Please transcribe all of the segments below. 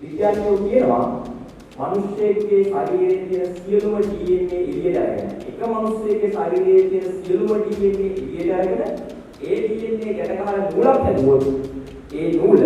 විද්‍යාඥයෝ කියනවා මිනිස්සෙගේ ශරීරයේ තියෙන සියලුම DNA එළියට අරගෙන එක මිනිස්සෙගේ ශරීරයේ තියෙන සියලුම DNA එළියට අරගෙන ඒ DNA ගැට ගහලා නූලක් හැදුවොත් ඒ නූල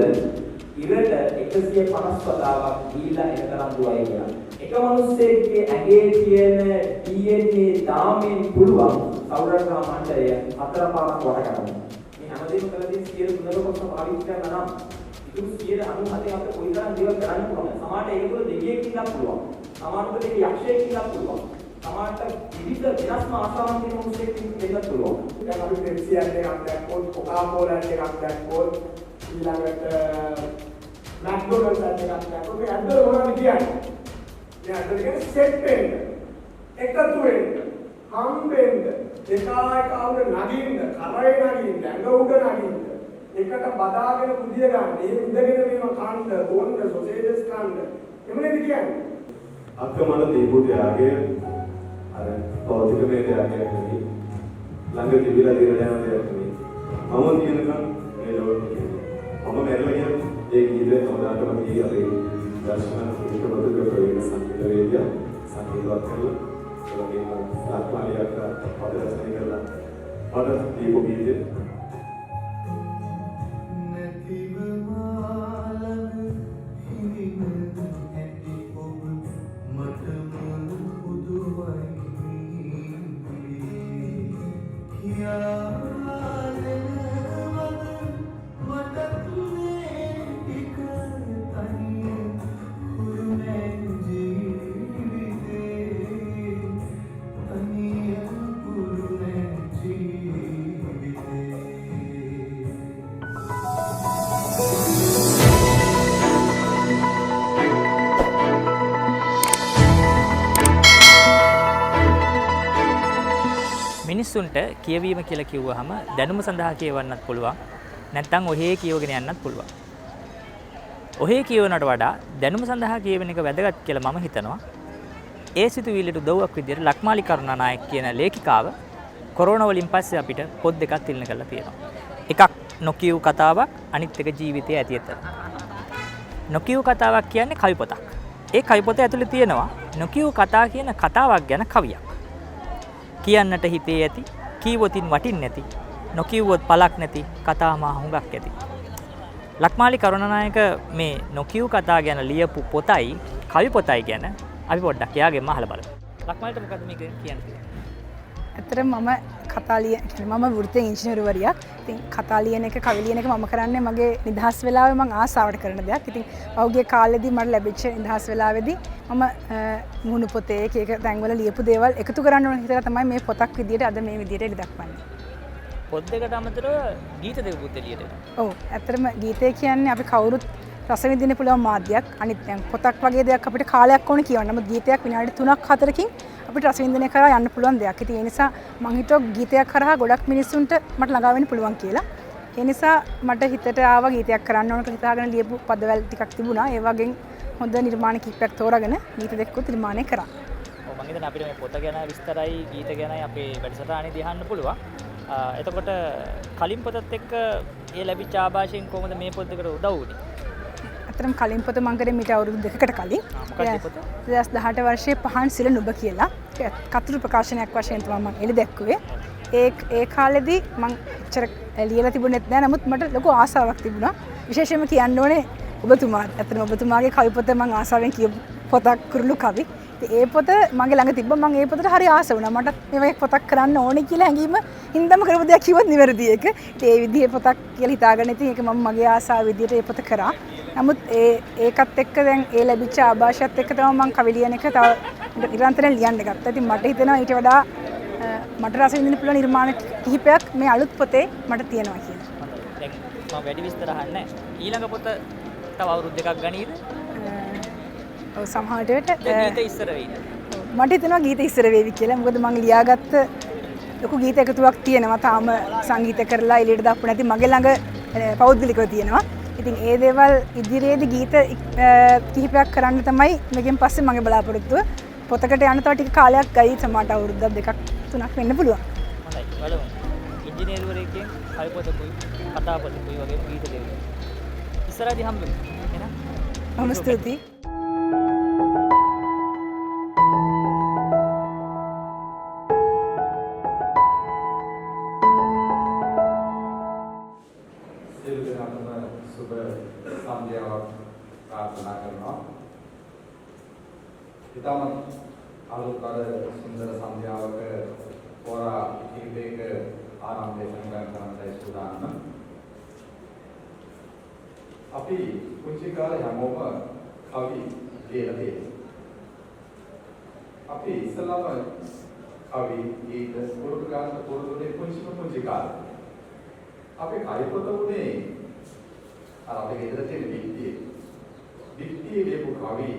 ඉරට 150 වතාවක් දීලා එන තරම් දුරයි කියලා. එක මිනිස්සෙගේ ඇඟේ තියෙන DNA දාමෙන් පුළුවන් සෞරග්‍රහ මණ්ඩලය 4 පාරක් වට කරගන්න. මේ හැමදේම කළදී 3% පාවිච්චි කරනවා නම් ඉතුරු 97 අපිට කොයිතරම් දේවල් කරන්න පුළුවන්ද? සමහරට ඒක තුළ දෙවියෙක් ඉන්නත් පුළුවන්. සමහරට ඒක යක්ෂයෙක් ඉන්නත් පුළුවන්. සමහරට විවිධ වෙනස්ම ආසාවන් තියෙන මිනිස්සෙක් ඉන්නත් පුළුවන්. දැන් අපි පෙප්සි එකක් දැක්කොත්, කොකාකෝලා එකක් දැක්කොත්, ඊළඟට මැක්ඩොනල්ඩ්ස් එකක් දැක්කොත් මේ අnder මොනවද කියන්නේ? මේ අnder කියන්නේ සෙට් වෙන්න, එකතු වෙන්න, හම්බෙන්න, දෙකායකවුර නගින්න, කරේ නගින්න, ඇඟ උඩ නගින්න. එකට බදාගෙන කුදිය ගන්න. ඒ ඉඳගෙන මේව කන්න, බොන්න, සොසේජස් කන්න. එමුනේ කියන්නේ. අක්කමල දීපුටයාගේ අර භෞතික වේදයාගේ නෙවෙයි. ළඟ තිබිලා දිරලා යන දෙයක් නෙවෙයි. මම කියනකම් මේ ලෝකෙ මම මැරලා කියන්නේ ඒ කීවේ තවදාටම කී අපේ දර්ශන පිටපතක ප්‍රවේග සංකේත වේද්‍ය සංකේතවත් කරලා ඒ වගේම ආත්මාලියක් පද රචනය කරලා පද දීපු කීවේ මිනිස්සුන්ට කියවීම කියලා කිව්වහම දැනුම සඳහා කියවන්නත් පුළුවන්. නැත්නම් ඔහේ කියවගෙන යන්නත් පුළුවන්. ඔහේ කියවනට වඩා දැනුම සඳහා කියවෙන එක වැදගත් කියලා මම හිතනවා. ඒ සිතුවිල්ලට උදව්වක් විදියට ලක්මාලි කරුණානායක කියන ලේඛිකාව කොරෝනා වලින් පස්සේ අපිට පොත් දෙකක් තිලන කරලා තියෙනවා. එකක් නොකියු කතාවක්, අනිත් එක ජීවිතයේ ඇතියතර. නොකියු කතාවක් කියන්නේ කවි පොතක්. ඒ කවි පොත ඇතුලේ තියෙනවා නොකියු කතා කියන කතාවක් ගැන කවියක්. කියන්නට හිතේ ඇති, කීවොතින් වටින් නැති, නොකියුවොත් පළක් නැති කතා මා හුඟක් ඇති. ලක්මාලි කරුණානායක මේ නොකියු කතා ගැන ලියපු පොතයි කවි පොතයි ගැන අපි පොඩ්ඩක් එයාගෙන්ම අහලා බලමු. ලක්මාලිට මොකද්ද මේක කියන්නේ? ඇත්තටම මම කතා මම වෘත්තීය ඉංජිනේරුවරියක්. ඉතින් කතා ලියන එක, කවි ලියන එක මම කරන්නේ මගේ නිදහස් වෙලාවේ මම ආසාවට කරන දෙයක්. ඉතින් පහුගිය කාලෙදී මට ලැබිච්ච නිදහස් වෙලාවේදී මම මුණු පොතේ එක තැන්වල ලියපු දේවල් එකතු කරන්න ඕන හිතලා තමයි මේ පොතක් විදියට අද මේ විදියට එලි දක්වන්නේ. පොත් දෙකට අමතරව ගීත දෙකකුත් එළියට එනවා. ඔව්. ඇත්තටම ගීතය කියන්නේ අපි කවුරුත් රස විඳින්න පුළුවන් මාධ්‍යයක්. අනිත් දැන් පොතක් වගේ දෙයක් අපිට කාලයක් ඕන කියවන්න. නමුත් ගීතයක් විනාඩි 3ක් 4කින් අපිට රස විඳින කරා යන්න පුළුවන් දෙයක්. ඉතින් ඒ නිසා මම හිතුවා ගීතයක් කරා ගොඩක් මිනිස්සුන්ට මට ළඟා වෙන්න පුළුවන් කියලා. ඒ නිසා මට හිතට ආවා ගීතයක් කරන්න ඕන කියලා හිතාගෙන ලියපු පදවල ටිකක් තිබුණා. ඒ වගේ හොඳ නිර්මාණ කිහිපයක් තෝරාගෙන ගීත දෙකකුත් නිර්මාණය කරා. ඔව් මම හිතන්නේ අපිට මේ පොත ගැන විස්තරයි ගීත ගැනයි අපේ වැඩසටහනේදී අහන්න පුළුවන්. එතකොට කලින් පොතත් එක්ක ඒ ලැබිච්ච ආభాෂයෙන් කොහොමද මේ පොත් දෙකට උදව් වුනේ? අතරම කලින් පොත මම කරේ මීට අවුරුදු දෙකකට කලින්. 2018 වර්ෂයේ පහන් සිල නුඹ කියලා කතුරු ප්‍රකාශනයක් වශයෙන් තමයි මම එළි දැක්කුවේ. ඒ කාලෙදී මම එච්චර ලියලා තිබුණෙත් නෑ. නමුත් මට ලොකු ආසාවක් තිබුණා. විශේෂයෙන්ම කියන්න ඕනේ ඔබතුමාත්. අතරම ඔබතුමාගේ කවි පොත මම ආසාවෙන් කියපු පොතක් කුරුළු කවි. ඒ පොත මගේ ළඟ තිබ්බා. මම ඒ පොතට හරි ආස වුණා. මට මේ වගේ පොතක් කරන්න ඕනේ කියලා හැඟීම හින්දාම කරපු දෙයක් කිව්වොත් නිවැරදි ඒක. ඉතින් ඒ විදිහේ පොතක් කියලා හිතාගෙන ඉතින් ඒක මම මගේ ආසාව විදිහට ඒ පොත කරා. නමුත් ඒකත් එක්ක දැන් ඒ ලැබිච්ච ආభాෂයත් එක්ක තමයි මම කවි ලියන එක තව නිරන්තරයෙන් ලියන්න ගත්තා. ඉතින් මට හිතෙනවා ඊට වඩා මට රස විඳින්න පුළුවන් නිර්මාණ කිහිපයක් මේ අලුත් පොතේ මට තියෙනවා කියලා. දැන් මම වැඩි විස්තර අහන්නේ ඊළඟ පොත තව අවුරුදු දෙකක් ගනීද? ඔව් සමහරට ගීත ඉස්සර වෙයිද? මට හිතෙනවා ගීත ඉස්සර වේවි කියලා. මොකද මම ලියාගත්ත ලොකු ගීත එකතුවක් තියෙනවා. තාම සංගීත කරලා එළියට දාපු නැති මගේ ළඟ පෞද්ගලිකව තියෙනවා. ඉතින් ඒ දේවල් ඉදිරියේදී ගීත කිහිපයක් කරන්න තමයි මේකෙන් පස්සේ මගේ බලාපොරොත්තුව. පොතකට යන තව ටික කාලයක් ගයි සමහරට අවුරුද්දක් දෙකක් තුනක් වෙන්න පුළුවන්. හොඳයි. බලමු. ඉංජිනේරුවරයෙක්ගෙන් කවි පොතකුයි කතා පොතකුයි වගේ ගීත දෙන්න. ඉස්සරහදී හම්බෙමු. එහෙනම් බොහොම ස්තුතියි. සියලු දෙනාටම සුබ සන්ධ්‍යාවක් ප්‍රාර්ථනා කරනවා. ඊටම අලුත්කර සුන්දර සන්ධ්‍යාවක පොරා කීපයක ආරම්භය සංග්‍රහ කරන්නයි සූදානම්. අපි පුංචි කාලේ හැමෝම කවි ලියලා තියෙනවා. අපි ඉස්සෙල්ලාම කවි ගීත පුරුදු පුරුදුනේ පුංචි කාලේ. අපි කයිපත උනේ අර අපේ ගෙදර තියෙන බිත්තියේ ලියපු කවි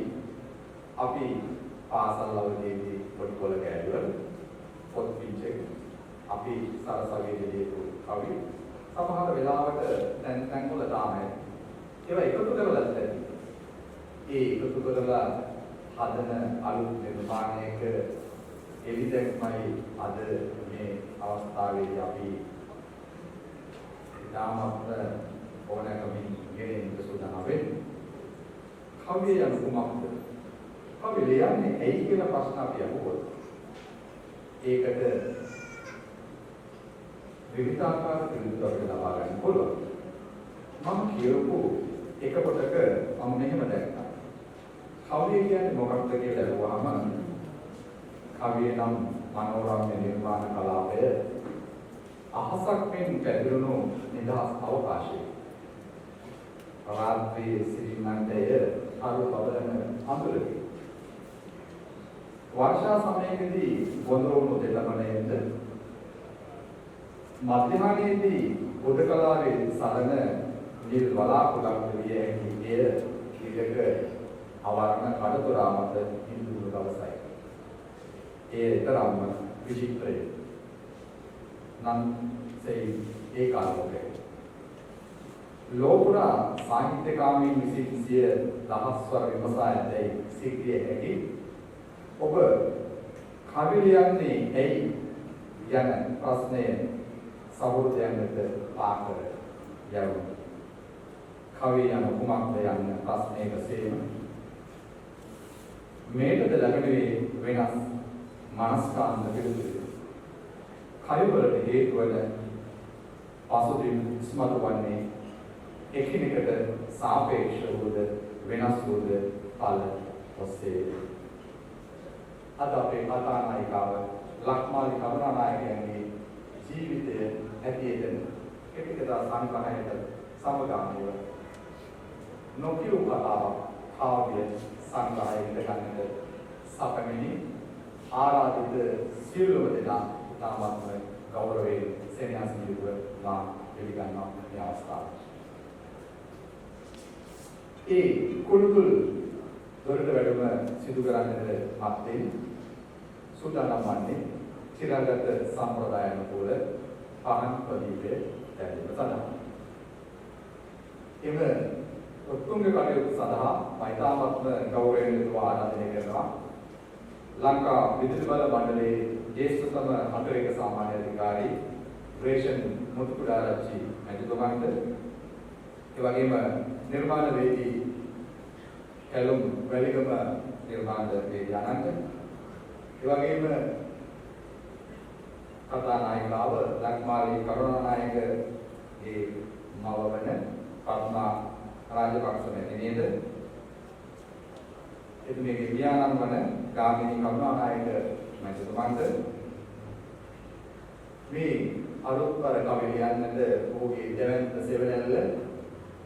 අපි පාසල් අවදීදී පොත් වල ගෑවුවා. පොත් පිටේ අපි සරසවියේ ලියපු කවි සමහර වෙලාවට තැන් වල තාමයි ඒවා එකතු කරලා දැන් ඒ එකතු කරලා හදන අලුත් නිර්මාණයක එළිදැක්මයි අද මේ අවස්ථාවේදී අපි දාමත් ඕනෑකමින් ගෙනියන්න සූදානම් වෙන්නේ. කවිය යන කුමක්ද? කවිය ලියන්නේ ඇයි කියලා ප්‍රශ්න අපි අහුවොත් ඒකට විවිධාකාර පිළිතුරු ලබා ගන්න පුළුවන්. මම කියවපු එක පොතක මම මෙහෙම දැක්කා. කවිය කියන්නේ මොකක්ද කියලා අහුවාම කවිය නම් මනෝරම්‍ය නිර්මාණ කලාපය අහසක් මෙන් පැතිරුණු නිදහස් අවකාශය. රාත්‍රියේ සිරිමන්දය අරු බබලන අඳුරකි. වර්ෂා සමයකදී බොඳවුණු දෙලමණයෙන්ද මධ්‍යහානයේදී උඩකලාවේ සරණ නිල් වලාකුළක් විය හැකි එය ඊටක අවරණ කඩතොරා මත හිඳුණු දවසයි. ඒ තරම්ම විචිත්‍රය. නම් සෙයි ඒ කාලෝකේ ලෝකුරා සාහිත්‍යකාමීන් විසින් සිය දහස්වර විමසා ඇතැයි සිද්ධිය හැකි ඔබ කවි ලියන්නේ ඇයි යන ප්‍රශ්නය සහෘදයන්ට පාකර යවමු. කවි යන කුමක්ද යන ප්‍රශ්නයක සේම මේකද ලැබෙන්නේ වෙනස් මනස්කාන්ත පිළිතුරු. කයවලට හේතු වන පසුබිම් ඉස්මතු වන්නේ එකිනෙකට සාපේක්ෂ වූද වෙනස් වූද ඵල ඔස්සේ. අද අපේ කතානායිකාව ලක්මාලි කරුණානායකයන්ගේ ජීවිතය ඇතිවෙන කෙටිකතා සංකහයට සමගාමීව නොකියු කතාවක් කාව්‍ය සංග්‍රහයකට ගන්නට සපමිනි ආරාධිත සියලුම දෙනා තාමත්ම ගෞරවයෙන් සෙනෙහසින්ව මා පිළිගන්නවා මේ අවස්ථාව. ඒ කුළුකුල් දොරට වැඩම සිදු කරන්නට මත්තෙන් සූදානම් වන්නේ චිරාගත සම්ප්‍රදායන කුල පහන් ප්‍රදීපය දැරීම සඳහා. එම උතුම්ක කටයුතු සඳහා මෛත්‍රාත්මක ගෞරවයෙන් ආරාධනය කරනවා ලංකා විදුලි බල මණ්ඩලයේ ජ්‍යෙෂ්ඨතම අතිරේක සාමාන්‍ය අධිකාරී රේෂන් මුතුකුඩාරච්චි මැතිතුමන්ට ඒ වගේම නිර්මාණ වේදී කැලුම් වැලිගම නිර්මාණ වේදී අනන්ත ඒ වගේම කතානායිකාව ලක්මාලි කරුණානායක ඒ මව වන පත්මා රාජපක්ෂ මැතිණියද එතුමියගේ පියාණන් වන ගාමිණී කරුණානායක මැතිතුමන්ට මේ අලුත්වර කවි ලියන්නට ඔහුගේ දෙවැන්න සෙවණැල්ල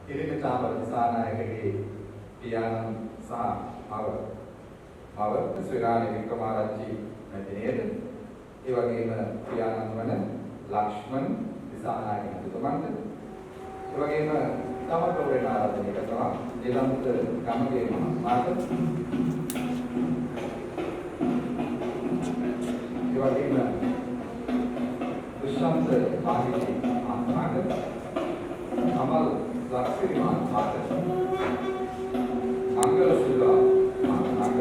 ඉරිම චාමර දිසානායකගේ පියාණන් සහ මව ශ්‍රීරාණි වික්‍රමාරච්චි මැතිණියද ඒ වගේම පියාණන් වන ලක්ෂ්මන් දිසානායක මැතිතුමන්ට ඒ වගේම තවත් ගෞරවයෙන් ආරාධනය කරනවා දෙලම්ත ගමගේ මහත්මයාට ඒ වගේම දුෂ්‍යන්ත ආහිති මහත්මයාට කමල් ලක්ෂ්මී මහත්මයාට මංගල සිල්වා මහත්මයාට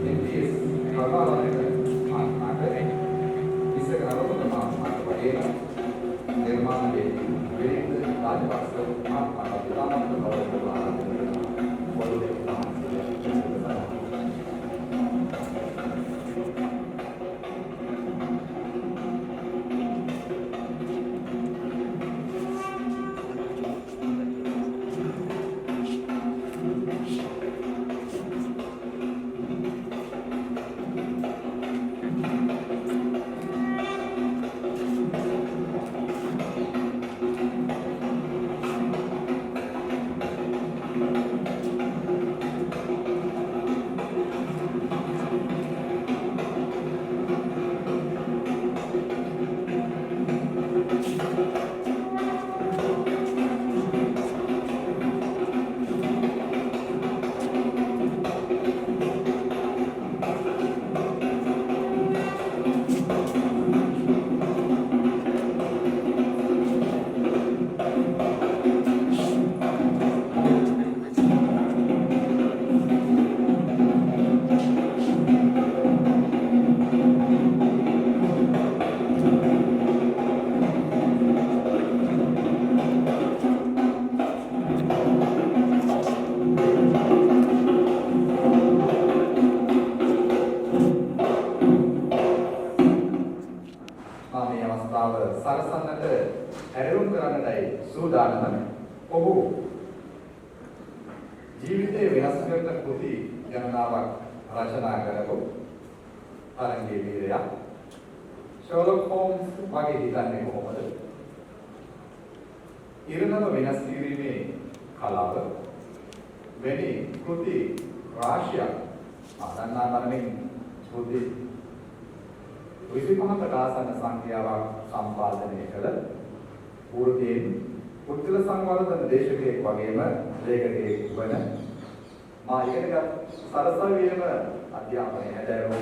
එන්.ටී.එස්. කරුණානායක මහත්මයාට ඉස්සර අරමුණ මහත්මයාට වගේම නිර්මාණ වේදී විරින්ද රාජපක්ෂ මහත්මයාට තාමත් ගෞරව කරනවා. සූදානම ඔහු ජීවිතේ වෙනස් කරන කෘති ගණනාවක් රචනා කරපු තරංගයේ වීරයා. ෂර්ලොක් හෝම්ස් වගේ හිතන්නේ කොහොමද? ඉරණම වෙනස් කිරීමේ කලාව වැනි කෘති රාශියක් අදන්නා තරමින් කෘති 25කට ආසන්න සංඛ්‍යාවක් සම්පාදනය කළ පූර්වයෙන් පුද්ගල සංවර්ධන දේශකයෙක් වගේම ලේඛකයෙක් වන මා ඉගෙනගත් සරසවියේම අධ්‍යාපනය හැදෑරූ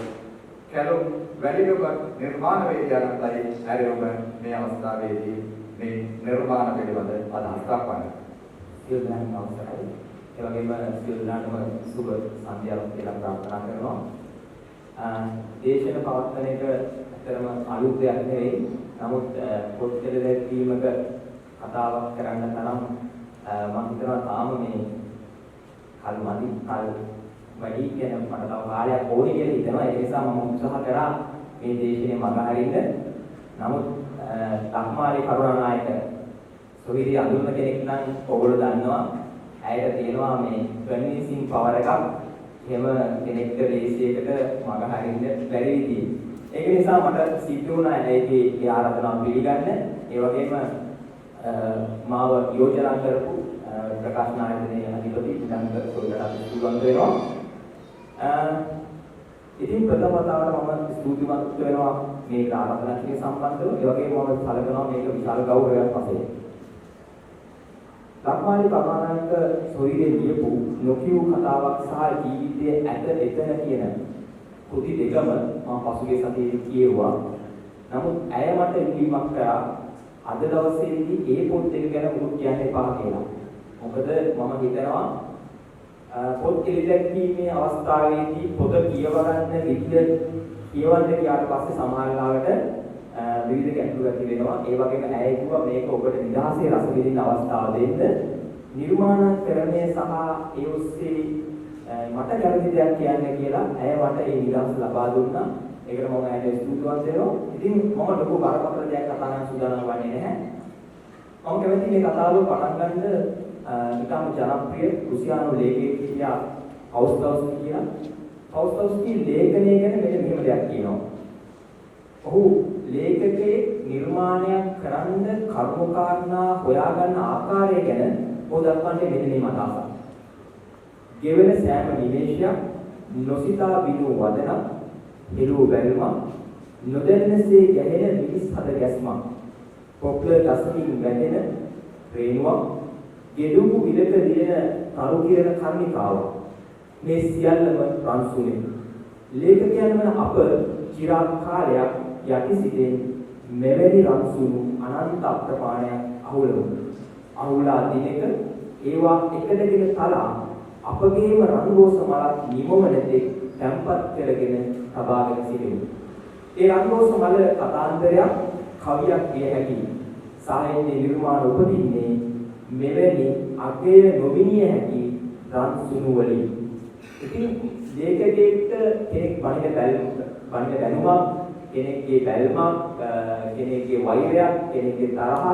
කැලුම් වැලිගම නිර්මාණවේදියාණන්ටයි ඇරෙවම මේ අවස්ථාවේදී මේ නිර්මාණ පිළිබඳ අදහස් දක්වන්න. සියලු දෙනාම අවසරයි. ඒ වගේම සියලු දෙනාටම සුබ සන්ධ්‍යාවක් කියලා ප්‍රාර්ථනා කරනවා. දේශන පවත්වන එක ඇත්තටම අලුත් දෙයක් නෙවෙයි. නමුත් පොත් දෙලැක්වීමක කතාවක් කරන්න තරම් මම හිතනවා තාම මේ කල් වැඩි කියන මට තව කාලයක් ඕනේ කියලා හිතනවා. ඒ නිසා මම උත්සාහ කරා මේ දේශනේ මඟ හරින්න. නමුත් ලක්මාලි කරුණානායක සොහිරි අඳුරන කෙනෙක් නම් ඔයගොල්ලෝ දන්නවා. ඇයට තියෙනවා මේ කන්වින්සින් පවර් එකක්. එහෙම කෙනෙක්ට ලේසියකට මඟ හරින්න බැරි විදිහේ. ඒක නිසා මට සිද්ධ වුණා ඒකේ ආරාධනාව පිළිගන්න. ඒ වගේම මාව යෝජනා කරපු ප්‍රකාශන ආයතනයේ අධිපති ඉන්දන්තර සොල්ලට පුළුවන් වෙනවා. ඉතින් ප්‍රථම වතාවට මම ස්තුතිවන්ත වෙනවා මේ ආරාධනා කිරීම සම්බන්ධව. ඒ වගේම මම සැලකනවා මේක විශාල ගෞරවයක් වශයෙන්. ලක්මාලි කරුණානායක සොයිරේ ලියපු නොකියූ කතාවක් සහ ජීවිතයේ ඇත එතන කියන පොඩි දෙකම මම පසුගිය සතියේ කියෙව්වා. නමුත් ඇය මට ඉල්ලීමක් කරා අද දවසේදී ඒ පොත් දෙක ගැන මුකුත් කියන්න එපා කියලා. මොකද මම හිතනවා පොත් එළිදැක්වීමේ අවස්ථාවේදී පොත කියවගන්න විදිහ කියවන්න ගියාට පස්සේ සමහර ලාවට විවිධ ගැටලු ඇති වෙනවා. ඒ වගේම ඇය කිව්වා මේක ඔබට නිදහසේ රස විඳින්න අවස්ථාව දෙන්න. නිර්මාණකරණය සහ ඒ ඔස්සේ මට කැමති දෙයක් කියන්න කියලා ඇය මට ඒ නිදහස ලබා දුන්නා. ඒකට මම ඇයට ස්තුතිවන්ත වෙනවා. ඉතින් මම ලොකු බරපතල දෙයක් කතා කරන්න සූදානම් වන්නේ නැහැ. මම කැමති මේ කතාව පටන් ගන්න ඉතාම ජනප්‍රිය රුසියානු ලේඛකයෙක් කියලා පවුස්තවස්කි කියලා. පවුස්තවස්කි ලේඛනය ගැන මෙන්න මෙහෙම දෙයක් කියනවා. ඔහු ලේඛකයේ නිර්මාණයක් කරන්න කර්මකාරණා හොයාගන්න ආකාරය ගැන ඔහු දක්වන්නේ මෙන්න මේ අදහස. ගෙවෙන සෑම නිමේෂයක් නොසිතා බිනු වදනක් හිරු බැල්මක් නොදැන්නසේ ගැහෙන මිනිස් හද ගැස්මක් පොප්ලර් දසකින් වැටෙන රේණුවක් ගෙඩුමු විලක දින තරු කිරණ කර්ණිකාවක් මේ සියල්ලම රන්සුනේ ලේඛකයන් වන අප චිරාත් කාලයක් යටිසිතෙන් මෙවැනි රන්සුණු අනන්ත අප්‍රමාණයක් අහුලා දිනක ඒවා එකදගෙන තලා අපගේම රන්ගෝස මලක් නිමවනතේ තැම්පත් කරගෙන තබාගෙන සිටිමු. ඒ රන්ගෝස මල කතාන්තරයක් කවියක් කිය හැකි සාහිත්‍ය නිර්මාණ උපදින්නේ මෙවැනි අගය නොවිනිය හැකි රන්සුණු වලින්. ඉතින් ලේඛකයෙක්ට කෙනෙක් බණින බැලුමක් කෙනෙක්ගේ බැල්මක් කෙනෙක්ගේ වෛරයක් කෙනෙක්ගේ තරහක්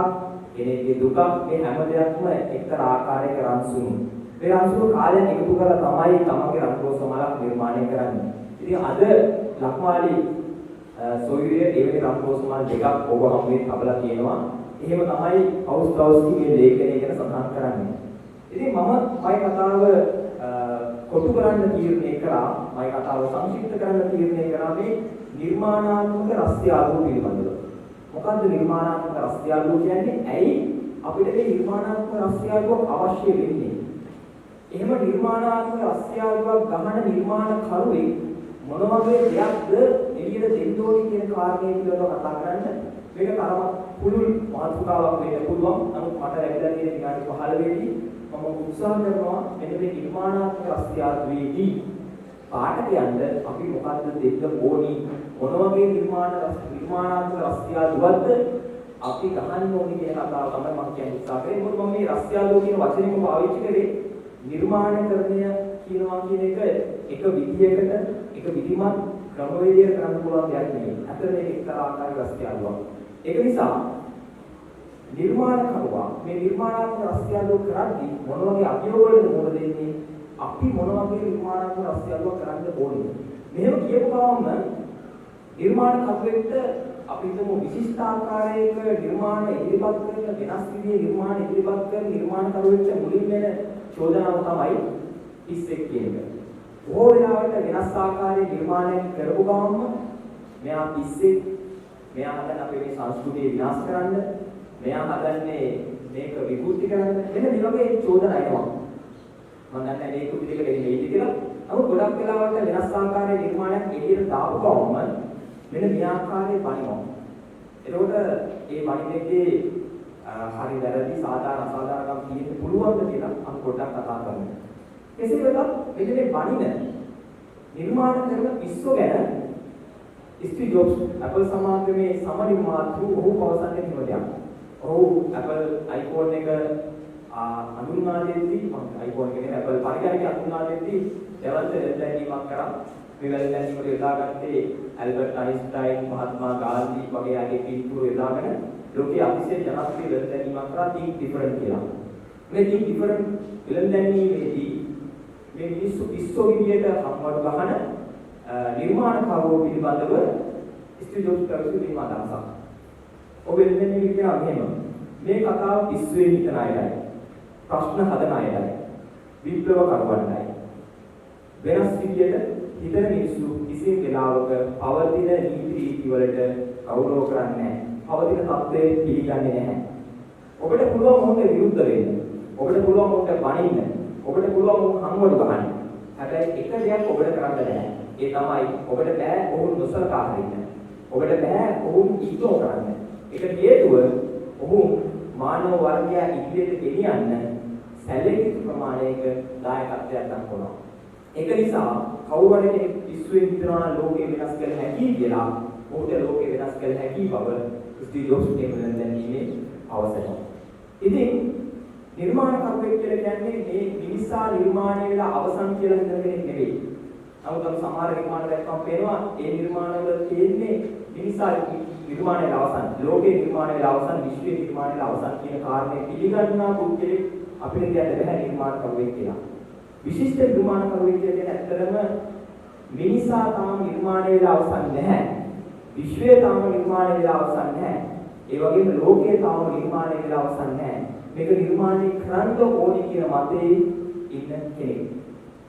කෙනෙක්ගේ දුකක් මේ හැම දෙයක්ම එක්තරා ආකාරයක රන්සුණු. මේ රන්සුණු කාලයෙන් එකතු කරලා තමයි තමන්ගේ රන්ගෝස මලක් නිර්මාණය කරන්නේ. ඉතින් අද ලක්මාලි සොයිරිය එවැනි රන්ගෝස මල් දෙකක් ඔබ හමුවේ තබලා තියෙනවා. එහෙම තමයි පවුස්තවස්කිගේ ලේඛනය ගැන සඳහන් කරන්නේ. ඉතින් මම මගේ කතාව කොටු කරන්න තීරණය කරා මගේ කතාව සංක්ෂිප්ත කරන්න තීරණය කරා මේ නිර්මාණාත්මක රස්තියාදුව පිළිබඳව. මොකද්ද නිර්මාණාත්මක රස්තියාදුව කියන්නේ? ඇයි අපිට මේ නිර්මාණාත්මක රස්තියාදුව අවශ්‍ය වෙන්නේ? එහෙම නිර්මාණාත්මක රස්තියාදුවක් ගහන නිර්මාණකරුවෙක් මොන වගේ දෙයක්ද එළියට දෙන්න ඕනේ කියන කාරණේ පිළිබඳව කතා කරන්න. මේක තරම පුළුල් මාතෘකාවක් වෙන්න පුළුවන්. නමුත් මට ලැබිලා තියෙන විනාඩි 15 මම උත්සාහ කරනවා මෙන්න මේ නිර්මාණාත්මක රස්තියාදුවේදී පාඨකයන්ට අපි මොකද්ද දෙන්න ඕනි මොන වගේ නිර්මාණාත්මක රස්තියාදුවක්ද අපි ගහන්න ඕනි කියන කතාව තමයි මම කියන්න උත්සාහ කරේ. මොකද මම මේ රස්තියාදුව කියන වචනේම පාවිච්චි කරේ නිර්මාණකරණය කියනවා කියන එක විදියකට එක විධිමත් ක්‍රමවේදයකට කරන්න පුළුවන් දෙයක් නෙවෙයි. අතන මේක එක්තරා ආකාරයක රස්තියාදුවක්. ඒක නිසා නිර්මාණකරුවා මේ නිර්මාණාත්මක රස්තියාදුව කරද්දී මොන වගේ අභියෝග වලද මුහුණ දෙන්නේ? අපි මොන වගේ නිර්මාණාත්මක රස්තියාදුව කරන්න ඕනද? මෙහෙම කියපු ගමන්ම නිර්මාණකරුවෙක්ට අපි හිතමු විශිෂ්ට ආකාරයක නිර්මාණ ඉදිරිපත් කරන වෙනස් විදිහේ නිර්මාණ ඉදිරිපත් කරන නිර්මාණකරුවෙක්ට මුලින් වෙන චෝදනාව තමයි පිස්සෙක් කියන එක. බොහෝ වෙලාවට වෙනස් ආකාරයේ නිර්මාණයක් කරපු ගමන්ම මෙයා පිස්සෙක්, මෙයා හදන අපේ මේ සංස්කෘතිය විනාශ කරන්න, මෙයා හදන්නේ මේක විකෘති කරන්න, මෙන්න මේ වගේ චෝදනා එනවා. මම දන්නේ මේ කුපිටකට එන්නේ ඉති කියලා. නමුත් ගොඩක් වෙලාවට වෙනස් ආකාරයේ නිර්මාණයක් එළියට දාපු ගමන්ම මෙන්න මේ ආකාරයේ බණිනවා. එතකොට මේ බණින්නේදී හරි වැරදි සාධාරණ අසාධාරණකම් තියෙන්න පුළුවන්ද කියලා අපි පොඩ්ඩක් කතා කරමු. කෙසේ වෙතත් මෙන්න මේ බණින නිර්මාණ කරන පිස්සෝ ගැන ස්ටීව් ජොබ්ස් Apple සමාගමේ සමනිර්මාතෘ ඔහු පවසන්නේ මෙහෙම දෙයක්. ඔහු Apple iPhone එක අඳුන්වා දෙද්දී iPhone එකේ Apple පරිකරකයේ අඳුන්වා දෙද්දී දෙවන්ත දෙන්නීමක් කරා. මේ වැලැඳීම් වල යොදාගත්තේ ඇල්බර්ට් අයින්ස්ටයින්, මහත්මා ගාන්ධි වගේ අයගේ පින්තූර යොදාගෙන ලෝකයේ අතිශය ජනප්‍රිය වැලැඳීමක් කරා Think Different කියලා. මේ Think Different වැලැඳීමේදී මේ මිනිස්සු පිස්සෝ විදියට හම්බවඩ ගහන නිර්මාණකරුවෝ පිළිබඳව ස්ටීව් ජොබ්ස් කරපු මේ අදහසක්. ඔබ එන්නේ කියනවා මෙහෙම. මේ කතාව පිස්සුවේ හිතන අයයි. ප්‍රශ්න හදන අයයි. විප්ලව කරවන්නයි. වෙනස් විදියට හිතන මිනිස්සු කිසිම වෙලාවක පවතින නීති රීති වලට ගෞරව කරන්නේ නැහැ. පවතින තත්ත්වයේ පිළිගන්නේ නැහැ. ඔබට පුළුවන් මොහොතේ විරුද්ධ වෙන්න. ඔබට පුළුවන් මොහොතේ බනින්න. ඔබට පුළුවන් මොහොත හම්බවඩ ගන්න. හැබැයි එක දෙයක් ඔබට කරන්න බෑ. ඒ තමයි ඔබට බෑ ඔවුන් නොසලකා හරින්න. ඔබට බෑ ඔවුන් ඉග්නෝර් කරන්න. ඒකට හේතුව ඔවුන් මානව වර්ගය ඉදිරියට ගෙනියන්න සැලකිලි ප්‍රමාණයක දායකත්වයක් දක්වනවා. ඒක නිසා කවුරු හරි කෙනෙක් විශ්වයේ හිතනවා නම් ලෝකේ වෙනස් කළ හැකි කියලා ඔහුට ලෝකේ වෙනස් කළ හැකි බව ස්ටීව් ජොබ්ස් කියන දැනීමේ අවසරයි. ඉතින් නිර්මාණකරුවෙක් කියලා කියන්නේ මේ මිනිසා නිර්මාණය වෙලා අවසන් කියලා හිතන කෙනෙක් නෙවෙයි. නමුත් අපි සමහර නිර්මාණ දැක්කම පේනවා ඒ නිර්මාණවල තියෙන්නේ මිනිසා නිර්මාණය වෙලා අවසන්, ලෝකේ නිර්මාණය වෙලා අවසන්, විශ්වයේ නිර්මාණය වෙලා අවසන් කියන කාරණේ පිළිගන්නා පුද්ගලෙක් අපිට කියන්න බෑ නිර්මාණකරුවෙක් කියලා. විශිෂ්ට නිර්මාණකරුවෙක් කියන්නේ ඇත්තටම මිනිසා තාම නිර්මාණය වෙලා අවසන් නැහැ. විශ්වය තාම නිර්මාණය වෙලා අවසන් නැහැ. ඒ වගේම ලෝකය තාම නිර්මාණය වෙලා අවසන් නැහැ. මේක නිර්මාණය කරන්න ඕනේ කියන මතයේ ඉන්න කෙනෙක්.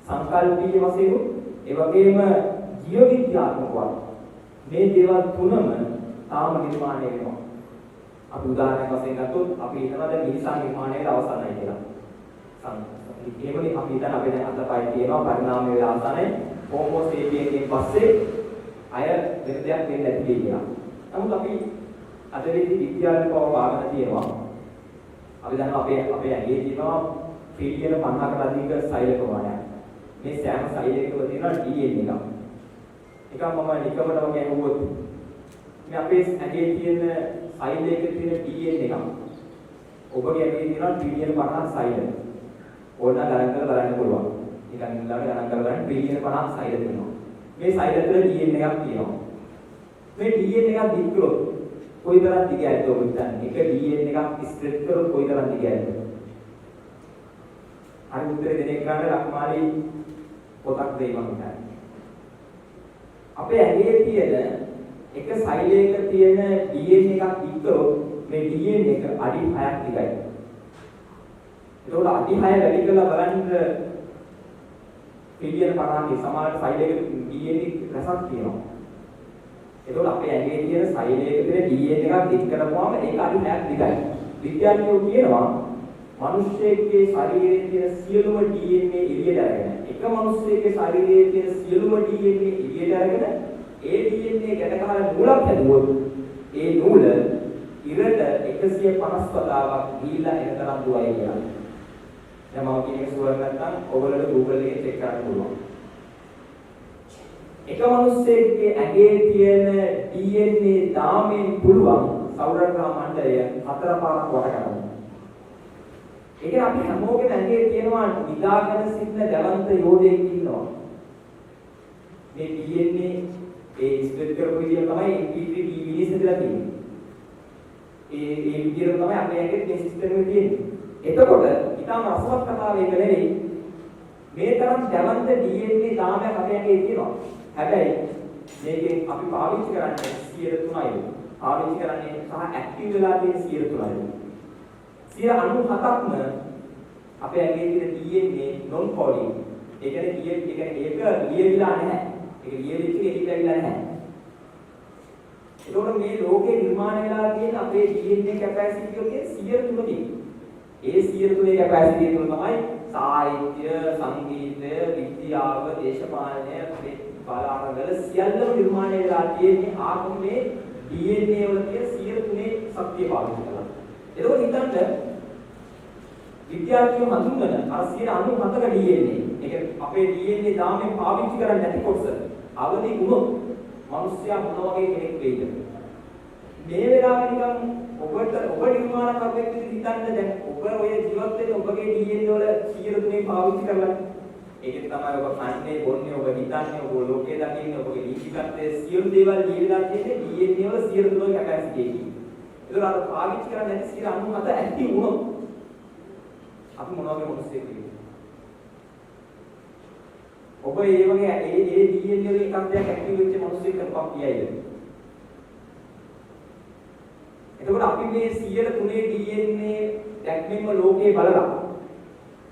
සංකල්පීය වශයෙන් ඒ වගේම ජීව විද්‍යාත්මකව මේ දේවල් තුනම තාම නිර්මාණය වෙනවා. අපි උදාහරණයක් වශයෙන් ගත්තොත් අපි හිතනවා දැන් මිනිසා නිර්මාණය වෙලා අවසන්යි කියලා. ඒකනේ අපි හිතන අපේ දැන් අතපය තියෙනවා පරිණාමය වෙලා අවසන්යි. හෝමෝ සේපියන් එකෙන් පස්සේ අය වෙන දෙයක් වෙන්නේ නැති කියලා. නමුත් අපි අද විද්‍යාත්මකව වාගන තියෙනවා. අපි දන්නවා අපේ ඇඟේ තියෙනවා ට්‍රිලියන 50කට අධික සෛල ප්‍රමාණයක්. මේ සෑම සෛලයකම තියෙනවා DNA එකක්. එකක් මම නිකමට වගේ අහුවොත් මේ අපේ ඇඟේ තියෙන සෛලයක තියෙන DNA එකක්. ඔබගේ ඇඟේ තියෙනවා ට්‍රිලියන 50ක් සෛල. ඕන ගණන් කරලා බලන්න පුළුවන්. නිකන් ඉන්නලාට ගණන් කරලා බලන්න ට්‍රිලියන 50ක් සෛල තියෙනවා. මේ සෛල තුළ DNA එකක් තියෙනවා. මේ DNA එකක් දික් කරොත් කොයිතරම් දිග ඇද්ද ඔබ හිතන්නේ? එක DNA එකක් ස්ට්‍රෙච් කරොත් කොයිතරම් දිග ඇද්ද? හරි උත්තරේ දෙන එක ගන්න ලක්මාලි පොතක් දෙයි මම හිතන්නේ. අපේ ඇඟේ තියෙන එක සෛලයක තියෙන DNA එකක් දික් කරොත් මේ DNA එක අඩි 6ක් දිගයි. ඒකෝල අඩි 6 වැඩි කරලා බලන්න ට්‍රිලියන 50ක සමාන සෛලයක DNA රසක් තියෙනවා. ඒකෝල අපේ ඇඟේ තියෙන සෛලයක තියෙන DNA එකක් දික් කරපුවාම ඒක අඩි 6ක් දිගයි. විද්‍යාඥයෝ කියනවා මිනිස්සෙක්ගේ ශරීරයේ තියෙන සියලුම DNA එළියට අරගෙන එක මිනිස්සෙක්ගේ ශරීරයේ තියෙන සියලුම DNA එළියට අරගෙන ඒ DNA ගැට ගහලා නූලක් හැදුවොත් ඒ නූල ඉරට 150 වතාවක් ගිහිල්ලා එන තරම් දුවයි කියලා. දැන් මම කියන එක සුවර් නැත්නම් ඔයගොල්ලෝ Google එකේ චෙක් කරන්න පුළුවන්. එක මිනිස්සෙක්ගේ ඇඟේ තියෙන DNA දාමෙන් පුළුවන් සෞරග්‍රහ මණ්ඩලය 4 පාරක් වට කරන්න. ඒක අපි හැමෝගෙම ඇඟේ තියෙනවා නිදාගෙන සිටින ජලන්ත යෝධයෙක් ඉන්නවා. මේ DNA ඒ ස්ප්‍රෙඩ් කරපු විදිය තමයි MP3 DVD ඉස්සෙල්ලා තියෙන්නේ. ඒ විදිහට තමයි අපේ ඇඟේ මේ සිස්ටම් එක තියෙන්නේ. එතකොට ඊටම රසවත් කතාව එක නෙවෙයි. මේ තරම් දැවන්ත DNA දාමයක් අපේ ඇඟේ තියෙනවා. හැබැයි මේකෙන් අපි පාවිච්චි කරන්නේ 3%යි. පාවිච්චි කරන්නේ සහ ඇක්ටිව් වෙලා තියෙන 3%යි. 97%ක්ම අපේ ඇඟේ තියෙන DNA non coding. ඒ කියන්නේ ඒක ලියවිලා නැහැ. ඒක ලියවිච්ච එක ඉතිරිලා නැහැ. ඒකෝට මේ ලෝකේ නිර්මාණය වෙලා තියෙන අපේ DNA කැපැසිටි එකේ 100%කින්. ඒ 100%ේ කැපැසිටි එක තමයි සාහිත්‍ය, සංගීතය, විද්‍යාව, දේශපාලනය, බලාරවල සියල්ලම නිර්මාණය වෙලා තියෙන්නේ ආගමේ DNA වල තියෙන 100%ේ ශක්තිය පාවිච්චි කරලා. ඒකෝට හිතන්න විද්‍යාඥයෝ හඳුන්වන අර 97ක DNA. ඒක අපේ DNA දාමෙන් පාවිච්චි කරන්නේ නැති කොටස. අවදි වුණොත් මිනිස්සයා මොන වගේ කෙනෙක් වෙයිද? මේ වෙලාවේ නිකන් ඔබ නිර්මාණකරුවෙක් විදිහට හිතන්න දැන් ඔබ ඔය ජීවත් වෙන ඔබගේ DNA වල 100%ක් පාවිච්චි කරලා ඒකෙන් තමයි ඔබ කන්නේ බොන්නේ ඔබ හිතන්නේ ඔබ ලෝකේ දකින්නේ ඔබගේ දීපිකත්වයේ සියලු දේවල් ලියලා තියෙන්නේ DNA වල 100% කැපැසිටි එකකින්. ඒක අර පාවිච්චි කරන්නේ නැති 97 ඇක්ටිව් වුණොත් අපි මොන වගේ මොනසෙක් වෙයිද? ඔබ ඒ වගේ ඒ DNA වල එකක් දෙයක් ඇක්ටිව් වෙච්ච මොනසෙක් කරපම් කියයිද? එතකොට අපි මේ 100%ේ DNA දැක්මෙන්ම ලෝකේ බලලා